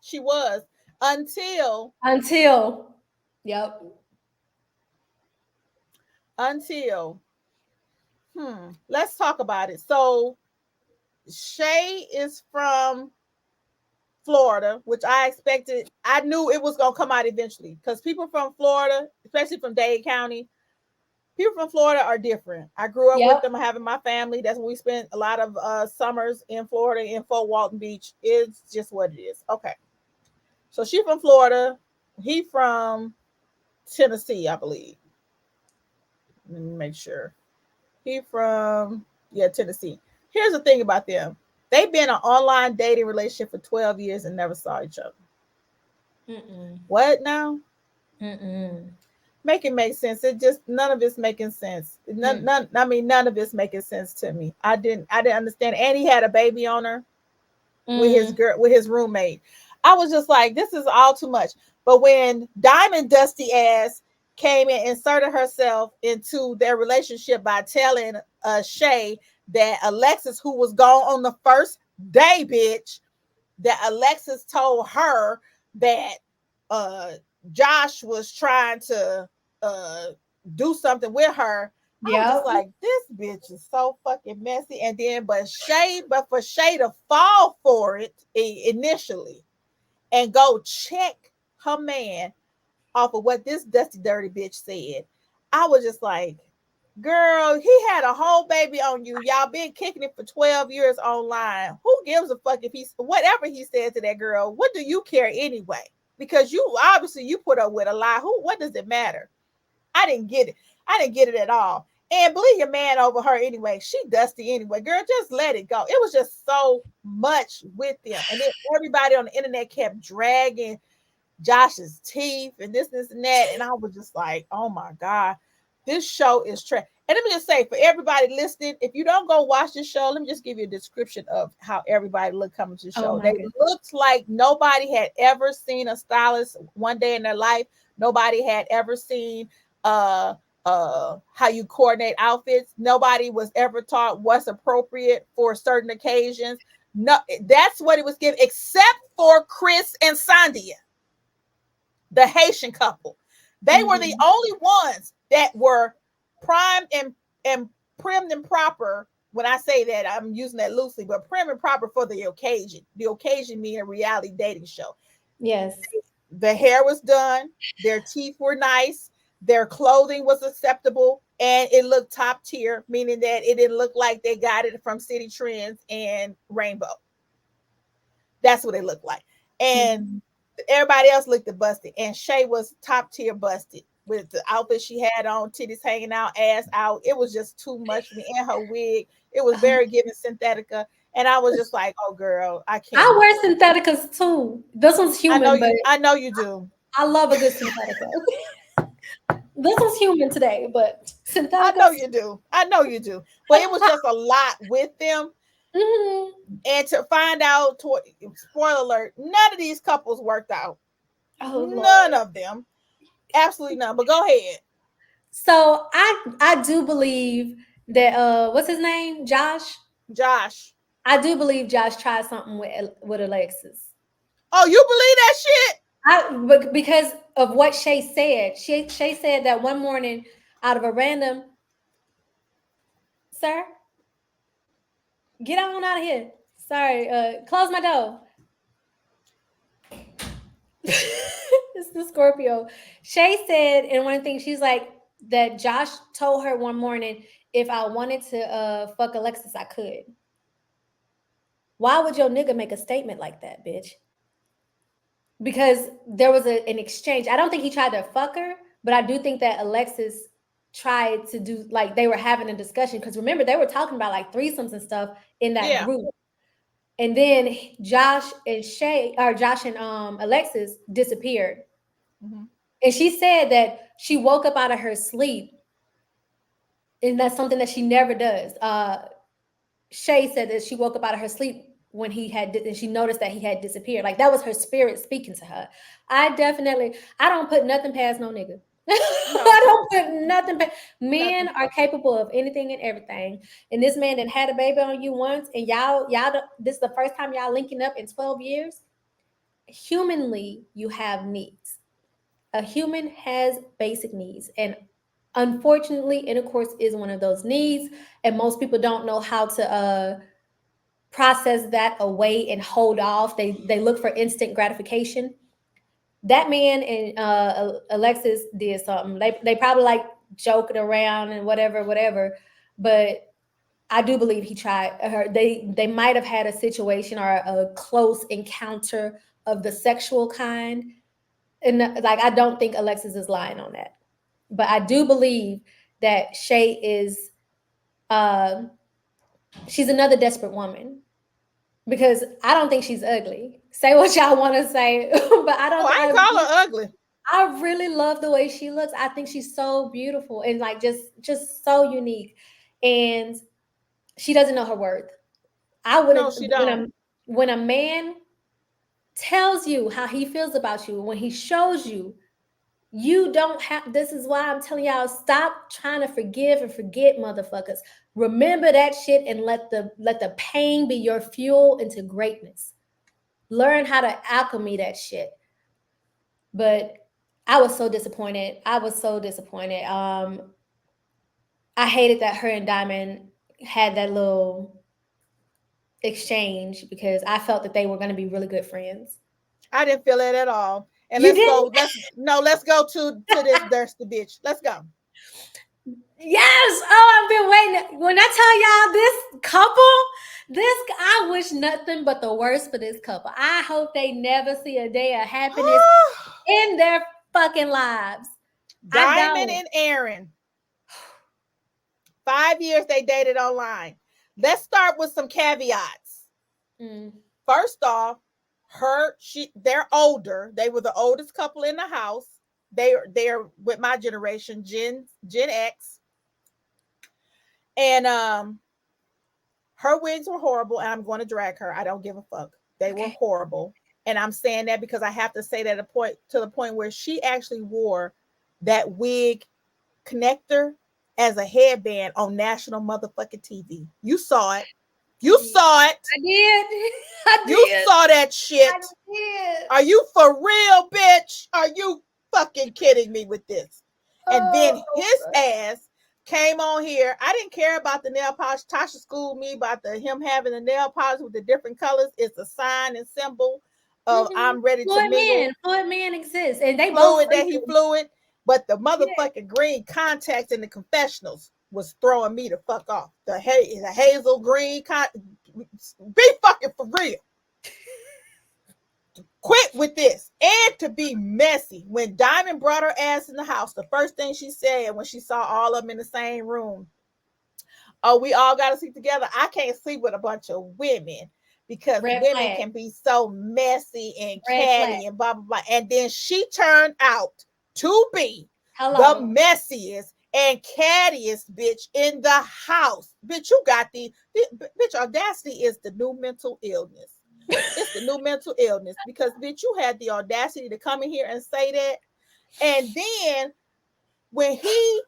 She was until Until, yep, until let's talk about it. So Shay is from Florida, which I expected. I knew it was gonna come out eventually because people from Florida, especially from Dade County, people from Florida are different. I grew up with yep, them, having my family. That's when we spent a lot of summers in Florida, in Fort Walton Beach. It's just what it is. Okay, so she from Florida, he from Tennessee, I believe. Let me make sure. He from Tennessee. Here's the thing about them. They've been an online dating relationship for 12 years and never saw each other. mm-mm, What now? mm-mm, Make it make sense. It just none of it's making sense. mm, None of it's making sense to me. I didn't understand. And he had a baby on her with his mm, girl, with his roommate. I was just like, this is all too much. But when Diamond Dusty ass came and inserted herself into their relationship by telling Shay that Alexis, who was gone on the first day, bitch, that Alexis told her that uh Josh was trying to uh do something with her. I was just yep, like, this bitch is so fucking messy. And then, but for Shay to fall for it initially and go check her man off of what this dusty dirty bitch said, I was just like, girl, he had a whole baby on you. Y'all been kicking it for 12 years online. Who gives a fuck if he's whatever he said to that girl? What do you care anyway? Because you obviously you put up with a lie. What does it matter? I didn't get it. I didn't get it at all. And believe your man over her anyway. She dusty anyway. Girl, just let it go. It was just so much with them. And then everybody on the internet kept dragging Josh's teeth and this and that. And I was just like, oh my God, this show is trash. And let me just say, for everybody listening, if you don't go watch this show, let me just give you a description of how everybody looked coming to the oh show. my They goodness, looked like nobody had ever seen a stylist one day in their life. Nobody had ever seen uh how you coordinate outfits. Nobody was ever taught what's appropriate for certain occasions. No, that's what it was given, except for Chris and Sandia, the Haitian couple. They were the mm-hmm. only ones that were primed and primed and proper. When I say that, I'm using that loosely, but prim and proper for the occasion. The occasion being a reality dating show. Yes, The hair was done, their teeth were nice, their clothing was acceptable, and it looked top tier, meaning that it didn't look like they got it from City Trends and Rainbow. That's what it looked like. And mm-hmm. everybody else looked at busted, and Shay was top tier busted with the outfit she had on, titties hanging out, ass out. It was just too much for me. And her wig, it was very giving synthetica. And I was just like, oh girl, I I can't. wear syntheticas too. This one's human, but I know you do. I love a good synthetica. This was human today, but I know syntheticas. you do. I know you do. But it was just a lot with them. Hmm. And to find out, spoiler alert, none of these couples worked out. Oh None Lord. of them. Absolutely none. But go ahead. So I do believe that what's his name? Josh. Josh. I do believe Josh tried something with Alexis. Oh, you believe that shit? But because of what Shay said. Shay said that one morning out of a random, sir, get on out of here. Sorry, close my door. It's the Scorpio. Shay said, and one thing she's like that Josh told her one morning, if I wanted to fuck Alexis, I could. Why would your nigga make a statement like that, bitch? Because there was an exchange. I don't think he tried to fuck her, but I do think that Alexis tried to do like they were having a discussion. Because remember, they were talking about like threesomes and stuff in that Yeah. group. And then Josh and Alexis disappeared. Mm-hmm. And she said that she woke up out of her sleep, and that's something that she never does. Shay said that she woke up out of her sleep when and she noticed that he had disappeared. Like that was her spirit speaking to her. I don't put nothing past no nigga. No. I don't put nothing past. Men Nothing. are capable of anything and everything. And this man that had a baby on you once, and this is the first time y'all linking up in 12 years. Humanly, you have needs. A human has basic needs, and unfortunately intercourse is one of those needs, and most people don't know how to process that away and hold off. They look for instant gratification. That man and Alexis did something. They probably like joking around and whatever, but I do believe he tried her. They might have had a situation or a close encounter of the sexual kind, and like I don't think Alexis is lying on that, but I do believe that Shay is uh, she's another desperate woman, because I don't think she's ugly. Say what y'all want to say, but Oh, I ain't call her ugly. I really love the way she looks. I think she's so beautiful and like just so unique, and she doesn't know her worth. I would No, have she don't. when a man tells you how he feels about you, when he shows you, you don't have. This is why I'm telling y'all, stop trying to forgive and forget, motherfuckers. Remember that shit and let the pain be your fuel into greatness. Learn how to alchemy that shit. But I was so disappointed. I was so disappointed. I hated that her and Diamond had that little exchange, because I felt that they were going to be really good friends. I didn't feel it at all. And You let's didn't? go. Let's go to this thirsty bitch. Let's go. Yes. Oh, I've been waiting. When I tell y'all this couple, I wish nothing but the worst for this couple. I hope they never see a day of happiness in their fucking lives. I Diamond don't. and Aaron. 5 years they dated online. Let's start with some caveats. Mm, First off, they're older. They were the oldest couple in the house. They're with my generation, Gen X. And her wigs were horrible, and I'm going to drag her. I don't give a fuck. They were okay. horrible. And I'm saying that because I have to say that to the point where she actually wore that wig connector as a headband on national motherfucking TV. You saw it. I You did. saw it. I did. I You did. saw that I shit. did. Are you for real, bitch? Are you fucking kidding me with this? And then Oh, his ass came on here. I didn't care about the nail polish. Tasha schooled me about him having the nail polish with the different colors. It's a sign and symbol of mm-hmm. I'm ready to mingle. Fluid men exist, and they both Fluid that he freaking. fluid, but the Yeah. motherfucking green contacts in the confessionals was throwing me the fuck off. The hazel green be fucking for real. Quit with this. And to be messy. When Diamond brought her ass in the house, the first thing she said when she saw all of them in the same room, oh, we all got to sleep together. I can't sleep with a bunch of women because Red women flag. can be so messy and Red flag. catty and blah, blah, blah. And then she turned out to be the Hello. messiest and cattiest bitch in the house. Bitch, you got bitch, audacity is the new mental illness. It's the new mental illness because, bitch, you had the audacity to come in here and say that. And then when he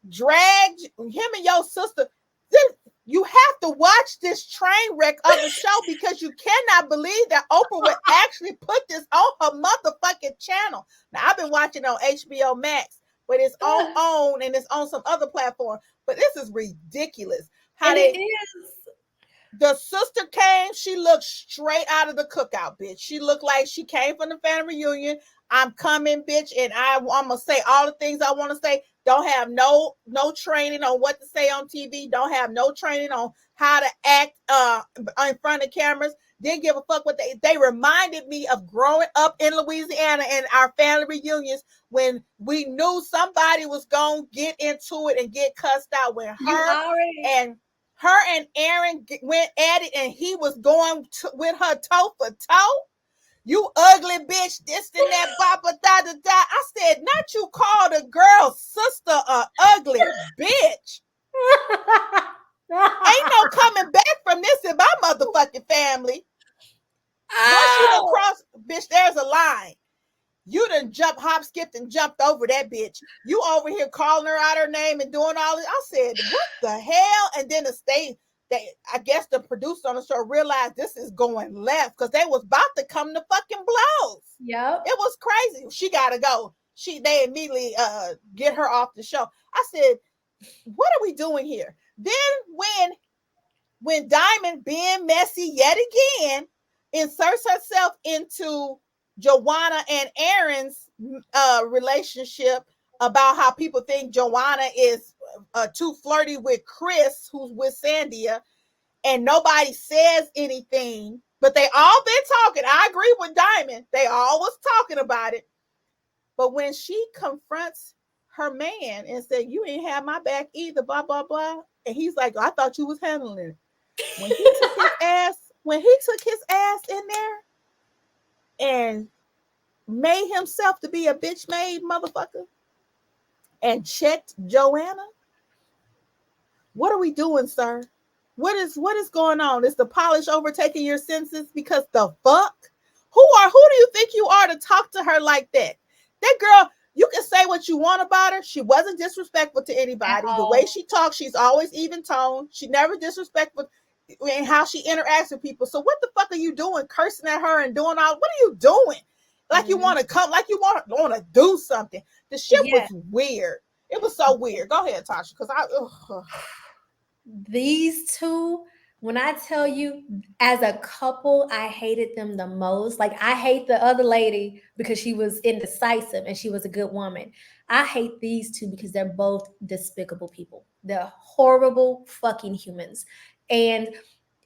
dragged him and your sister, then you have to watch this train wreck of a show because you cannot believe that Oprah would actually put this on her motherfucking channel. Now, I've been watching on HBO Max, but it's on and it's on some other platform. But this is ridiculous. How And it is. the sister came, she looked straight out of the cookout, bitch. She looked like she came from the family reunion. I'm coming, bitch, and I'm gonna say all the things I want to say. Don't have no training on what to say on TV. Don't have no training on how to act in front of cameras. Didn't give a fuck what they reminded me of growing up in Louisiana and our family reunions when we knew somebody was gonna get into it and get cussed out. When You her already. and Her and Aaron went at it, and he was going with her toe for toe. You ugly bitch, this and that, baba, da da da. I said, not you call the girl's sister a ugly bitch. Ain't no coming back from this in my motherfucking family. Once you done Oh, cross, bitch, there's a line. You done jumped, hop, skipped, and jumped over that bitch. You over here calling her out her name and doing all this. I said, what the hell? And then the state, I guess the producer on the show realized this is going left because they was about to come to fucking blows. yep. It was crazy. She gotta go. They immediately get her off the show. I said, what are we doing here? Then when Diamond, being messy yet again, inserts herself into Joanna and Aaron's relationship about how people think Joanna is too flirty with Chris, who's with Sandia, and nobody says anything, but they all been talking. I agree with Diamond. They all was talking about it. But when she confronts her man and said, you ain't have my back either, blah, blah, blah. And he's like, I thought you was handling it. When he took his ass in there and made himself to be a bitch made motherfucker and checked Joanna, what are we doing, sir? What is going on? Is the polish overtaking your senses? Because the fuck? Who do you think you are to talk to her like that? That girl, you can say what you want about her. She wasn't disrespectful to anybody. The way she talks, she's always even toned. She never disrespectful in how she interacts with people. So what the fuck are you doing? Cursing at her and doing all? What are you doing? Like you want to come? Like you want to do something? The shit was weird. It was so weird. Go ahead, Tasha, because These two, when I tell you, as a couple, I hated them the most. Like, I hate the other lady because she was indecisive and she was a good woman. I hate these two because they're both despicable people. They're horrible fucking humans. And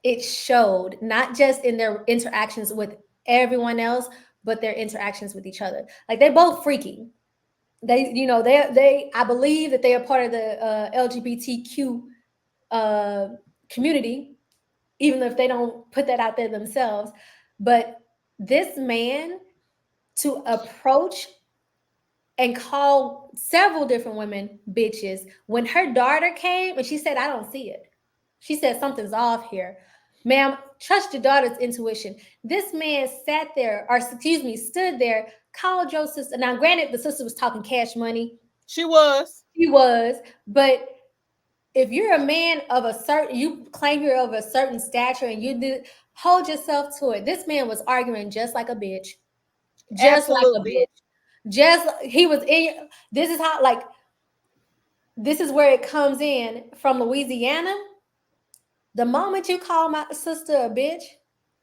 it showed not just in their interactions with everyone else, but their interactions with each other. Like, they're both freaky. They I believe that they are part of the LGBTQ community, even if they don't put that out there themselves. But this man, to approach and call several different women bitches, when her daughter came and she said, I don't see it. She said, something's off here. Ma'am, trust your daughter's intuition. This man sat there, or excuse me, stood there, called your sister. Now, granted, the sister was talking cash money. She was. But if you're a man of a certain, you claim you're of a certain stature and you did, hold yourself to it. This man was arguing just like a bitch. Just like a Absolutely. bitch. He was in, this is how, like, this is where it comes in from Louisiana. The moment you call my sister a bitch,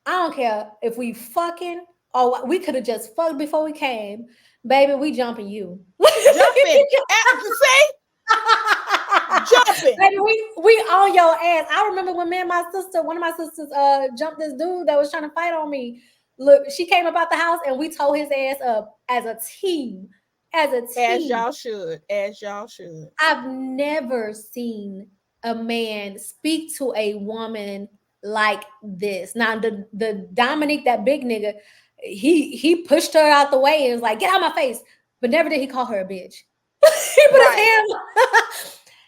I don't care if we fucking or we could have just fucked before we came. Baby, we jumping you. Jumping. See? Jumping. Baby, we on your ass. I remember when me and my sister, one of my sisters, jumped this dude that was trying to fight on me. Look, she came up out the house and we tore his ass up as a team. As y'all should. As y'all should. I've never seen a man speak to a woman like this. Now, the Dominique, that big nigga, he pushed her out the way and was like, get out of my face. But never did he call her a bitch. He put his hand.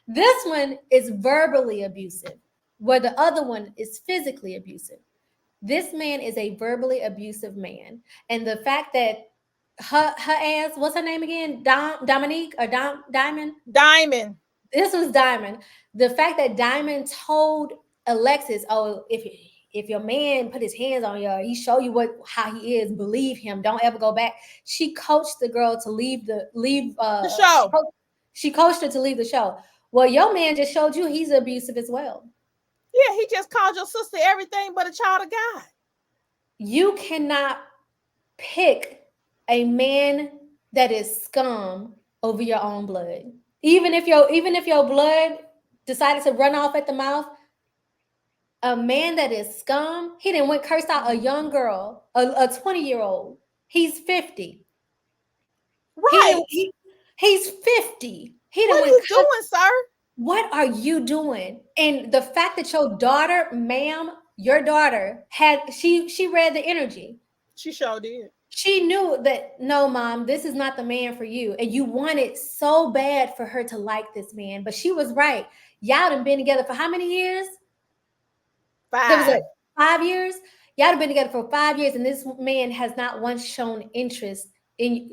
This one is verbally abusive, where the other one is physically abusive. This man is a verbally abusive man. And the fact that her ass, what's her name again? Dominique or Diamond? Diamond. This was Diamond. The fact that Diamond told Alexis, oh, if your man put his hands on you, he show you how he is, believe him. Don't ever go back. She coached the girl to leave the show. She coached her to leave the show. Well, your man just showed you he's abusive as well. Yeah, he just called your sister everything but a child of God. You cannot pick a man that is scum over your own blood. Even if your blood decided to run off at the mouth, a man that is scum, he didn't went cursed out a young girl, a 20-year-old. He's 50. Right. He's 50. What are you doing, sir? What are you doing? And the fact that your daughter, ma'am, your daughter she read the energy. She sure did. She knew that no, mom, this is not the man for you. And you wanted so bad for her to like this man. But she was right. Y'all done been together for how many years? There was a 5. 5 years. Y'all have been together for 5 years, and this man has not once shown interest in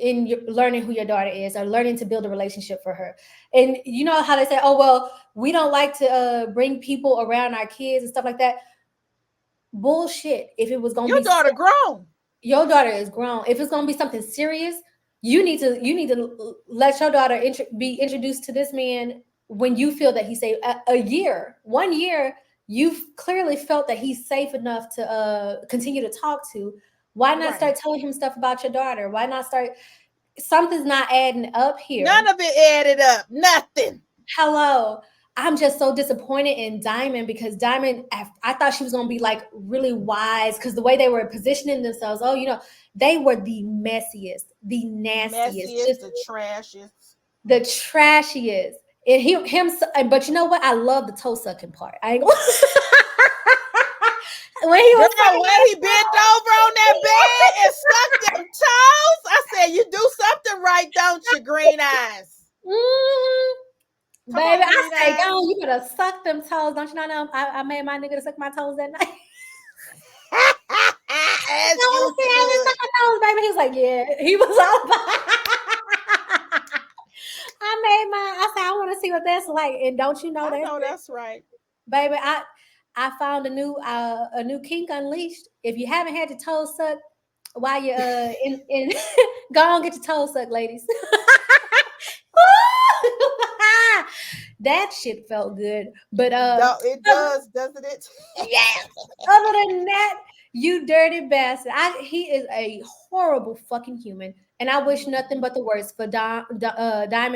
learning who your daughter is or learning to build a relationship for her. And you know how they say, "Oh well, we don't like to bring people around our kids and stuff like that." Bullshit. If it was gonna Your be daughter grown. your daughter is grown. If it's gonna be something serious, you need to let your daughter be introduced to this man when you feel that he's safe. A year, 1 year, you've clearly felt that he's safe enough to continue to talk to. Why not start Right. telling him stuff about your daughter? Why not start? Something's not adding up None here. of it added up. Nothing. Hello. I'm just so disappointed in Diamond because Diamond, I thought she was going to be like really wise because the way they were positioning themselves, oh, they were the messiest, the nastiest, Messiest, just the trashiest. the trashiest. And but you know what? I love the toe sucking part. I ain't gonna, when he was Girl, when he bent over on that bed and stuck them toes, I said, you do something right, don't you, green eyes? mm, Come baby, on, I green say, eyes. go, you better suck them toes. Don't you know I made my nigga to suck my toes that night? As No, you see, I just should. suck my toes, baby. He was like, yeah. He was all about I said, I want to see what that's like. And don't you know I that's know it? that's right. Baby, I found a new kink unleashed. If you haven't had your toes sucked while you're in go on get your toes sucked, ladies. That shit felt good. But No, it does, doesn't it? yes. Other than that, you dirty bastard. He is a horrible fucking human. And I wish nothing but the worst for Diamond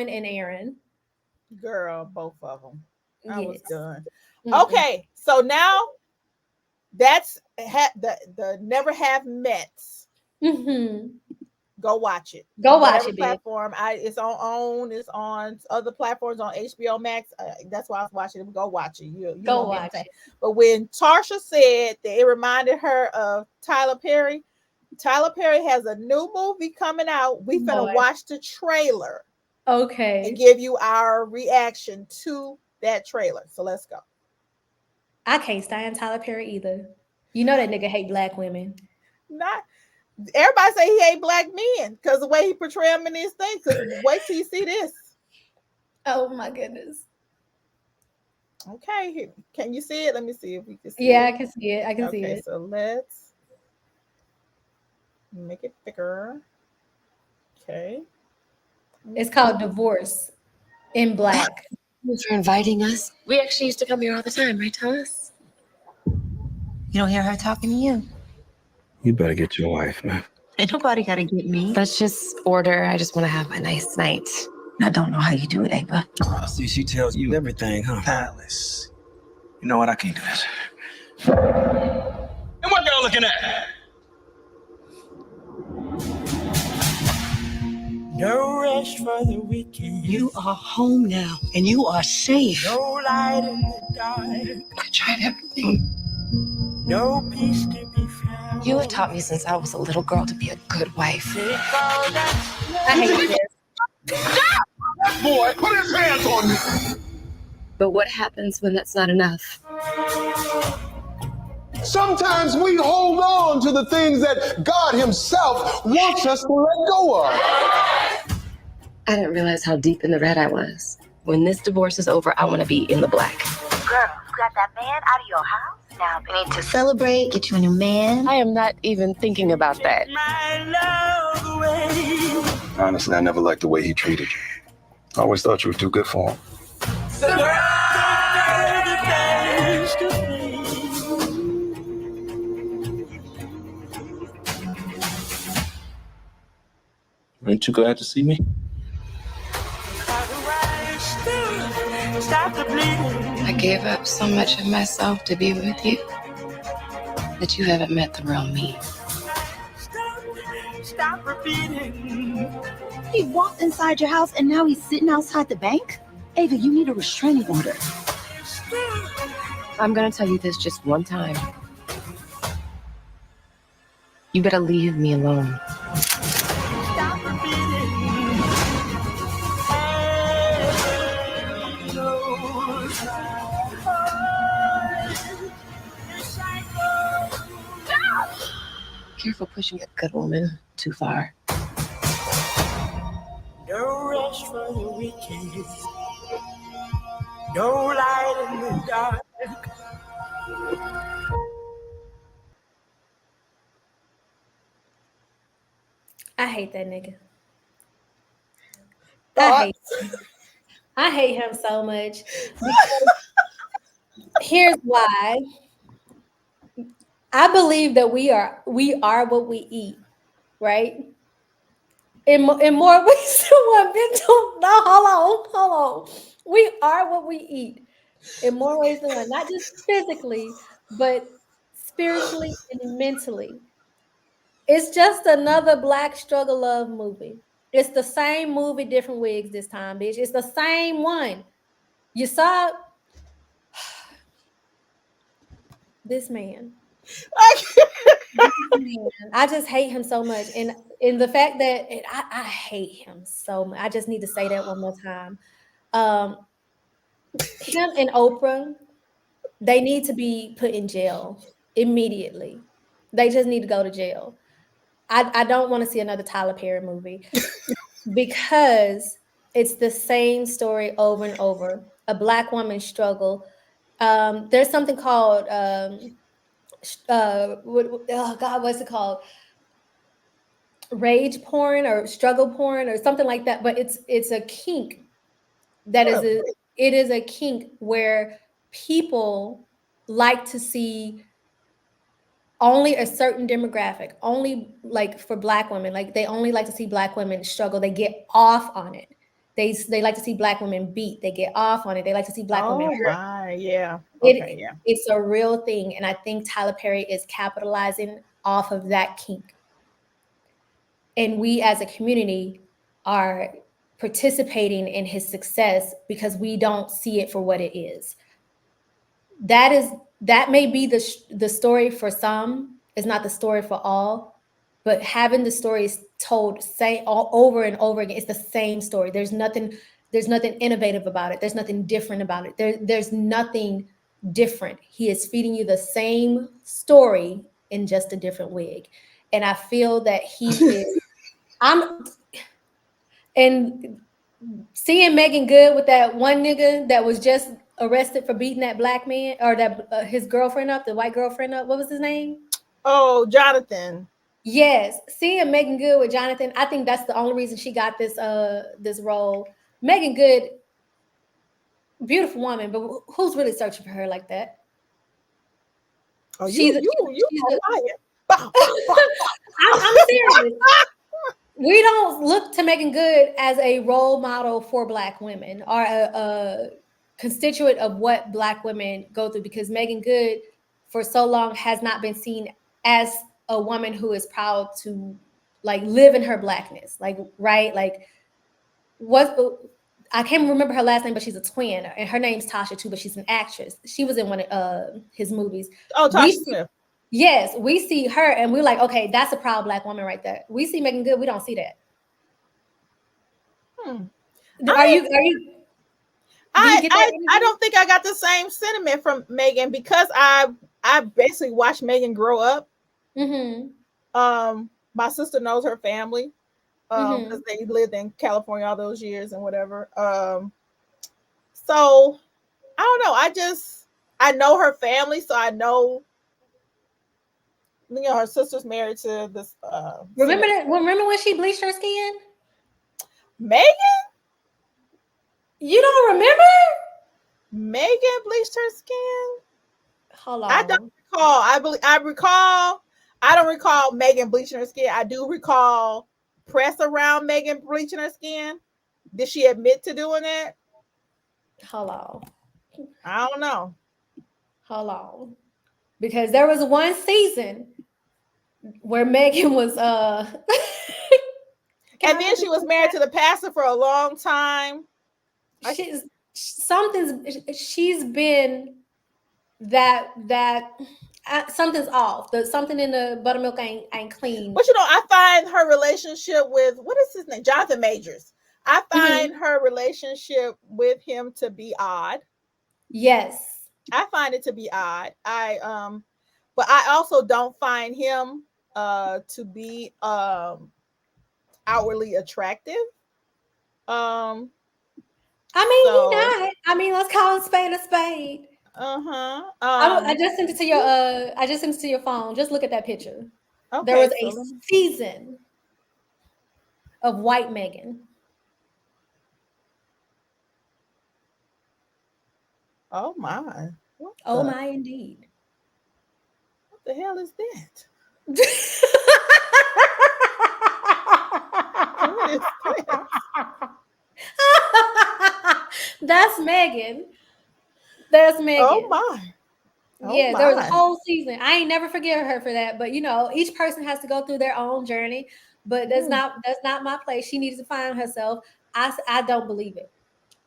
and Aaron. Girl, both of them. I was Yes. done. Mm-mm. Okay, so now that's the never have mets. Hmm. Go watch it Go on watch whatever it, bitch. platform. It's on OWN. It's on other platforms on HBO Max. That's why I was watching it. Go watch it. You Go won't be watch entertained. it. But when Tarsha said that it reminded her of Tyler Perry, Tyler Perry has a new movie coming out. We finna Lord. watch the trailer and Okay. give you our reaction to that trailer. So let's go. I can't stand Tyler Perry either. You know that nigga hate black women. Not everybody say he hate black men because the way he portray them in these things. Because wait till you see this. Oh my goodness. Okay, here. Can you see it? Let me see if we can see Yeah, it. I can see it. I can see Okay, it. so let's make it bigger. Okay. Let me It's called see. Divorce in Black. Thanks for inviting us. We actually used to come here all the time, right, Thomas? You don't hear her talking to you. You better get your wife, man. Ain't nobody got to get me. Let's just order. I just want to have a nice night. I don't know how you do it, Ava. Oh, see, she tells you everything, huh? Palace. You know what? I can't do this. And what y'all looking at? No rest for the weekend. You are home now, and you are safe. No light in the dark. I tried everything. No peace to be found. You have taught me since I was a little girl to be a good wife. Take all that I hate this. Boy, put his hands on me. But what happens when that's not enough? Sometimes we hold on to the things that God Himself wants us to let go of. I didn't realize how deep in the red I was. When this divorce is over, I want to be in the black. Girl, you got that man out of your house? Now we need to celebrate, get you a new man. I am not even thinking about that. my love away. Honestly, I never liked the way he treated you. I always thought you were too good for him. The days to be. Ain't you glad to see me? Stop the bleeding. I gave up so much of myself to be with you that you haven't met the real me. Stop repeating. He walked inside your house and now he's sitting outside the bank? Ava, you need a restraining order. I'm gonna tell you this just one time. You better leave me alone. Stop repeating. Knows my heart. Yes, I know. Careful pushing a good woman too far. No rest for the wicked. No light in the dark. I hate that nigga. Thoughts? I hate him so much because here's why. I believe that we are what we eat, right? In more ways than one. No, hold on. We are what we eat in more ways than one, not just physically, but spiritually and mentally. It's just another Black struggle love movie. It's the same movie, different wigs this time, bitch. It's the same one. You saw this man. I just hate him so much, and in the fact that I hate him so much. I just need to say that one more time. Him and Oprah, they need to be put in jail immediately. They just need to go to jail. I don't want to see another Tyler Perry movie because it's the same story over and over. A Black woman's struggle. There's something called oh God, what's it called? Rage porn or struggle porn or something like that. But it's a kink that it is a kink where people like to see only a certain demographic, only like for Black women, like they only like to see Black women struggle. They get off on it. They like to see Black women beat. They get off on it. They like to see Black women hurt. My, yeah. Okay, yeah. It's a real thing, and I think Tyler Perry is capitalizing off of that kink. And we as a community are participating in his success because we don't see it for what it is. That may be the story for some. It's not the story for all, but having the stories told all over and over again, it's the same story. There's nothing innovative about it. There's nothing different about it. There's nothing different. He is feeding you the same story in just a different wig. And I feel that he is and seeing Megan Good with that one nigga that was just arrested for beating that Black man or that his girlfriend up, the white girlfriend up. What was his name? Oh, Jonathan. Yes, seeing Megan Good with Jonathan, I think that's the only reason she got this role. Megan Good, beautiful woman, but who's really searching for her like that? Oh, you I'm serious. We don't look to Megan Good as a role model for Black women or a constituent of what Black women go through, because Megan Good for so long has not been seen as a woman who is proud to like live in her Blackness. Like, right? Like I can't remember her last name, but she's a twin, and her name's Tasha too, but she's an actress. She was in one of his movies. Oh, Tasha Smith. Yes, we see her and we're like, okay, that's a proud Black woman right there. We see Megan Good, we don't see that. I don't think I got the same sentiment from Megan because I basically watched Megan grow up. Mm-hmm. My sister knows her family because they lived in California all those years and whatever. So I don't know. I know her family, so I know. You know, her sister's married to this. Remember when she bleached her skin? Megan? You don't remember? Megan bleached her skin? Hold on. I don't recall. I don't recall Megan bleaching her skin. I do recall press around Megan bleaching her skin. Did she admit to doing that? Hold on. I don't know. Hold on. Because there was one season where Megan was and then she was married to the pastor for a long time. She she's been that something's off. Something in the buttermilk ain't clean. But I find her relationship with, what is his name, Jonathan Majors. I find her relationship with him to be odd. Yes, I find it to be odd. But I also don't find him to be outwardly attractive. I mean, he not. I mean, let's call a spade a spade. I just sent it to your I just sent it to your phone. Just look at that picture. Okay, there was a season of white Megan. Oh my. Oh my, indeed. What the hell is that? What is that? That's Megan. There's Megan. Oh my. Yeah, there was a whole season. I ain't never forget her for that. But each person has to go through their own journey. But that's not my place. She needs to find herself. I don't believe it.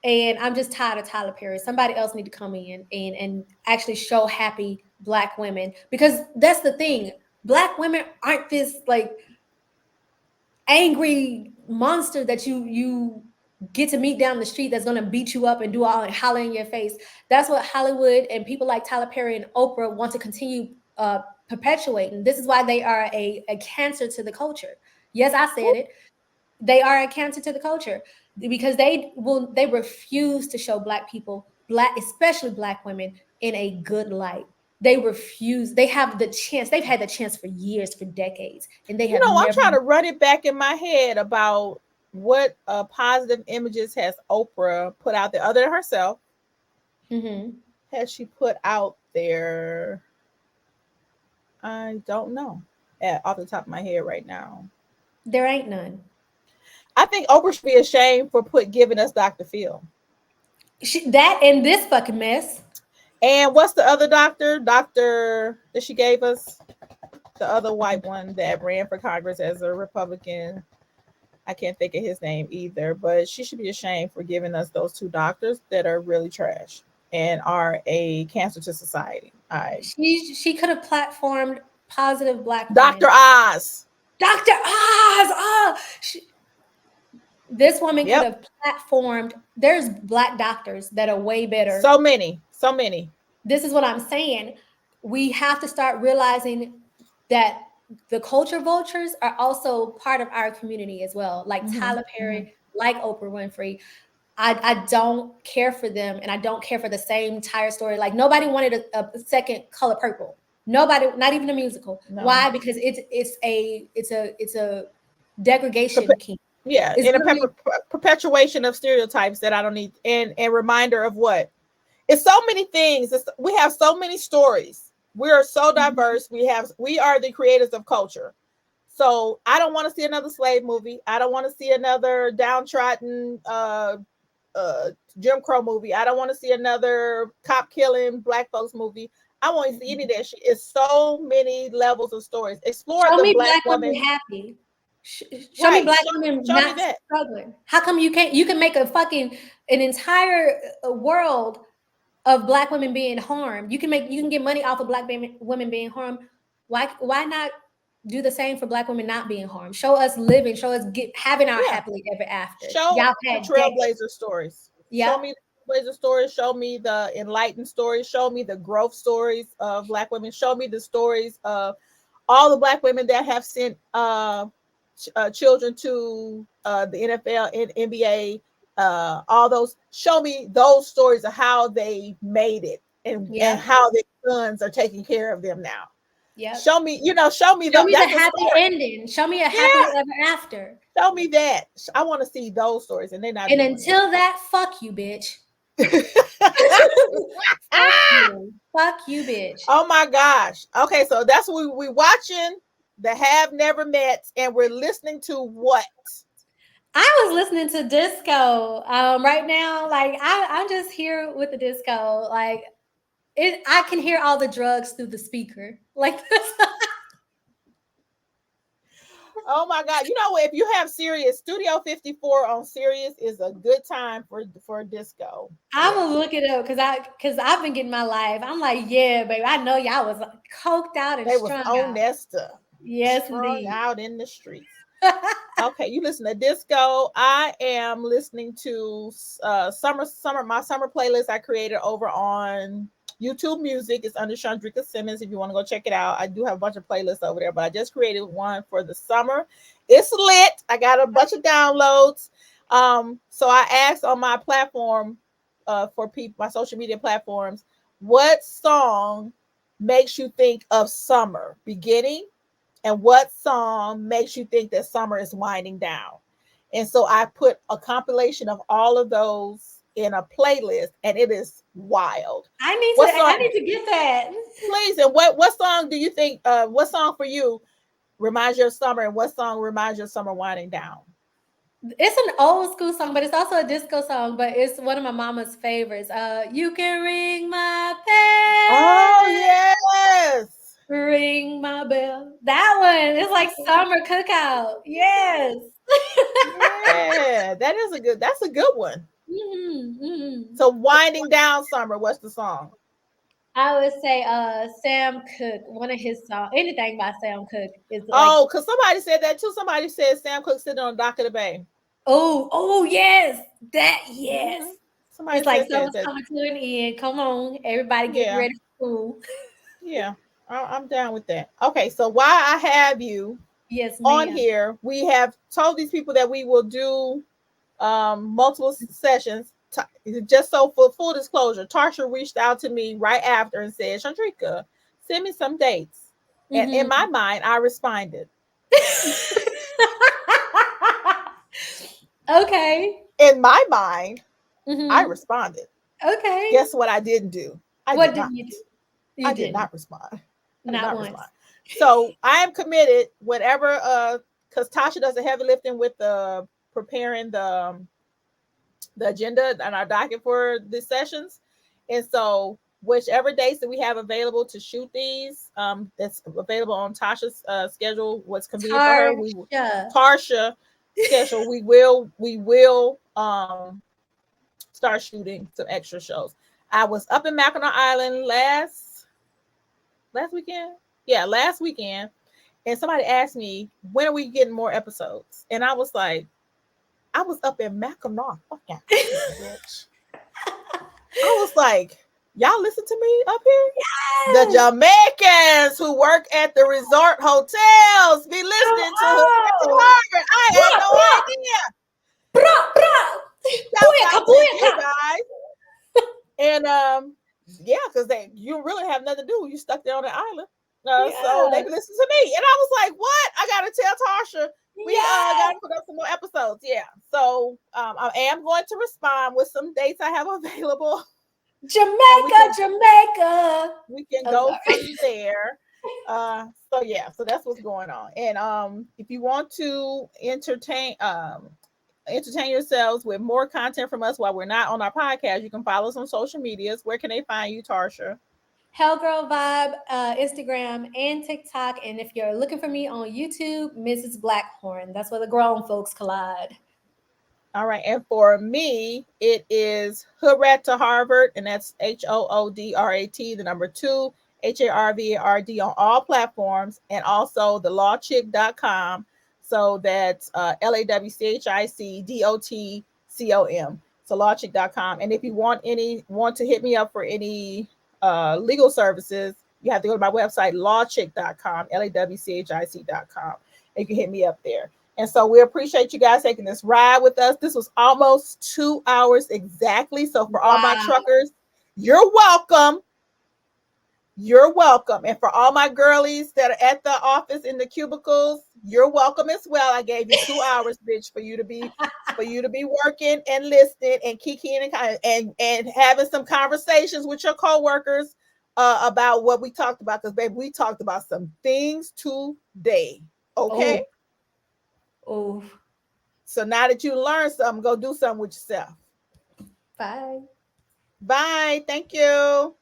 And I'm just tired of Tyler Perry. Somebody else need to come in and actually show happy Black women. Because that's the thing. Black women aren't this like angry monster that you get to meet down the street that's going to beat you up and do all and holler in your face. That's what Hollywood and people like Tyler Perry and Oprah want to continue perpetuating. This is why they are a cancer to the culture. Yes, I said it. They are a cancer to the culture because they refuse to show Black people, especially Black women, in a good light. They refuse. They have the chance. They've had the chance for years, for decades, and they have. I'm trying to run it back in my head about what positive images has Oprah put out there other than herself. Has she put out there? I don't know off the top of my head right now. There ain't none. I think Oprah should be ashamed for giving us Dr. Phil. That and this fucking mess. And what's the other doctor that she gave us? The other white one that ran for Congress as a Republican. I can't think of his name either, but she should be ashamed for giving us those two doctors that are really trash and are a cancer to society. She could have platformed positive Black Dr. women. Oz. Dr. Oz. Oh, this woman could have platformed. There's Black doctors that are way better. So many. This is what I'm saying. We have to start realizing that the culture vultures are also part of our community as well. Like Tyler Perry, like Oprah Winfrey. I don't care for them, and I don't care for the same entire story. Like nobody wanted a second Color Purple. Nobody, not even a musical. No. Why? Because it's a degradation key. Yeah, it's and a perpetuation of stereotypes that I don't need, and reminder of what. It's so many things. We have so many stories. We are so diverse. We are the creators of culture. So I don't want to see another slave movie. I don't want to see another downtrodden Jim Crow movie. I don't want to see another cop killing Black folks movie. I won't see any of that shit. It's so many levels of stories. Explore Show the me Black women happy. Show me Black women not struggling. How come you can make an entire world of Black women being harmed? You can get money off of Black women being harmed. Why not do the same for Black women not being harmed? Show us living. Show us having our happily ever after. Show the trailblazer stories. Show me the trailblazer stories. Show me the enlightened stories. Show me the growth stories of Black women. Show me the stories of all the Black women that have sent children to the NFL and NBA. All those. Show me those stories of how they made it and how their sons are taking care of them now. Yeah. Show me the happy ending. Show me a happy ever after. Show me that. I want to see those stories, and they're not. And until that, fuck you, bitch. Fuck you, bitch. Oh my gosh. Okay, so that's what we watching the Have Never Met, and we're listening to what? I was listening to disco right now. Like I'm just here with the disco. Like I can hear all the drugs through the speaker. Like this. Oh my God. You know what? If you have Sirius, Studio 54 on Sirius is a good time for disco. I'm Yeah. gonna look it up because I've been getting my life. I'm like, yeah, baby. I know y'all was coked out and They was strung on out. that stuff. Yes, Strung indeed. out in the streets. Okay, you listen to disco. I am listening to my summer playlist I created over on YouTube Music. It's under Chandrika Simmons. If you want to go check it out, I do have a bunch of playlists over there, but I just created one for the summer. It's lit. I got a bunch of downloads. So I asked on my platform, for people, my social media platforms, what song makes you think of summer beginning, and what song makes you think that summer is winding down. And so I put a compilation of all of those in a playlist, and it is wild. What I song? need to get that. Please, and what song do you think? What song for you reminds you of summer, and what song reminds you of summer winding down? It's an old school song, but it's also a disco song, but it's one of my mama's favorites. You can ring my Oh bell, yes, ring my bell. That one is like summer cookout. Yes. yeah, that's a good one. Mm-hmm. So winding down summer. What's the song? I would say Sam Cooke, one of his songs. Anything by Sam Cooke is like, Oh, because somebody said that too. Somebody said Sam Cooke sitting on the dock of the bay. oh yes, yes. Mhm. Somebody It's like said summer's that. coming to an end. Come on, everybody get Yeah, ready for school. yeah. I'm down with that. Okay, so while I have you Yes, on ma'am. here, we have told these people that we will do multiple sessions. Just so for full disclosure, Tarsha reached out to me right after and said, Chandrika, send me some dates. And in Mm-hmm. my mind, I responded. Okay. In my mind, I Mm-hmm. responded. Okay. Guess what I didn't do? I What did did not. you do? You I did didn't. not respond. I did Not not once. respond. So I am committed, whatever, because Tasha does the heavy lifting with the preparing the agenda and our docket for the sessions. And so whichever dates that we have available to shoot these, that's available on Tasha's schedule, what's convenient for her, we Tarsha. Tarsha schedule, we will start shooting some extra shows. I was up in Mackinac Island last weekend. Yeah, last weekend. And somebody asked me, when are we getting more episodes? And I was like, I was up in Mackinac fucking Island, bitch. I was like, y'all listen to me up here? The Yes. Jamaicans who work at the resort hotels be Come listening to on. Hoodrat2Harvard. I had Bruh, no bruh, idea. bruh, bruh. Shouts Booyaka, out to you booyaka. guys. And yeah, because you really have nothing to do. You stuck there on the island. So they Yes. be listening to me. And I was like, what? I gotta tell Tarsha. We Yes. gotta put up some more episodes. Yeah. So I am going to respond with some dates I have available. And Jamaica, Jamaica. we can Oh, go sorry. from there. So yeah, so that's what's going on. And if you want to entertain yourselves with more content from us while we're not on our podcast, you can follow us on social medias. Where can they find you, Tarsha? HellGirlVibe, Instagram and TikTok. And if you're looking for me on YouTube, Mrs. Blackhorn. That's where the grown folks collide. All right. And for me, it is Hoodrat2Harvard, and that's HOODRAT, the number 2, HARVARD on all platforms, and also the lawchick.com. So that's LAWCHICDOTCOM. So lawchick.com. And if you want to hit me up for any legal services, you have to go to my website, lawchick.com, LAWCHIC.com. And you can hit me up there. And so we appreciate you guys taking this ride with us. This was almost 2 hours exactly. So for all my Wow. truckers, you're welcome. You're welcome. And for all my girlies that are at the office in the cubicles, you're welcome as well. I gave you 2 hours, bitch, for you to be working and listening and kikiing and having some conversations with your coworkers about what we talked about. Because baby, we talked about some things today. Okay. Oh, oh. So now that you learned something, go do something with yourself. Bye. Bye. Thank you.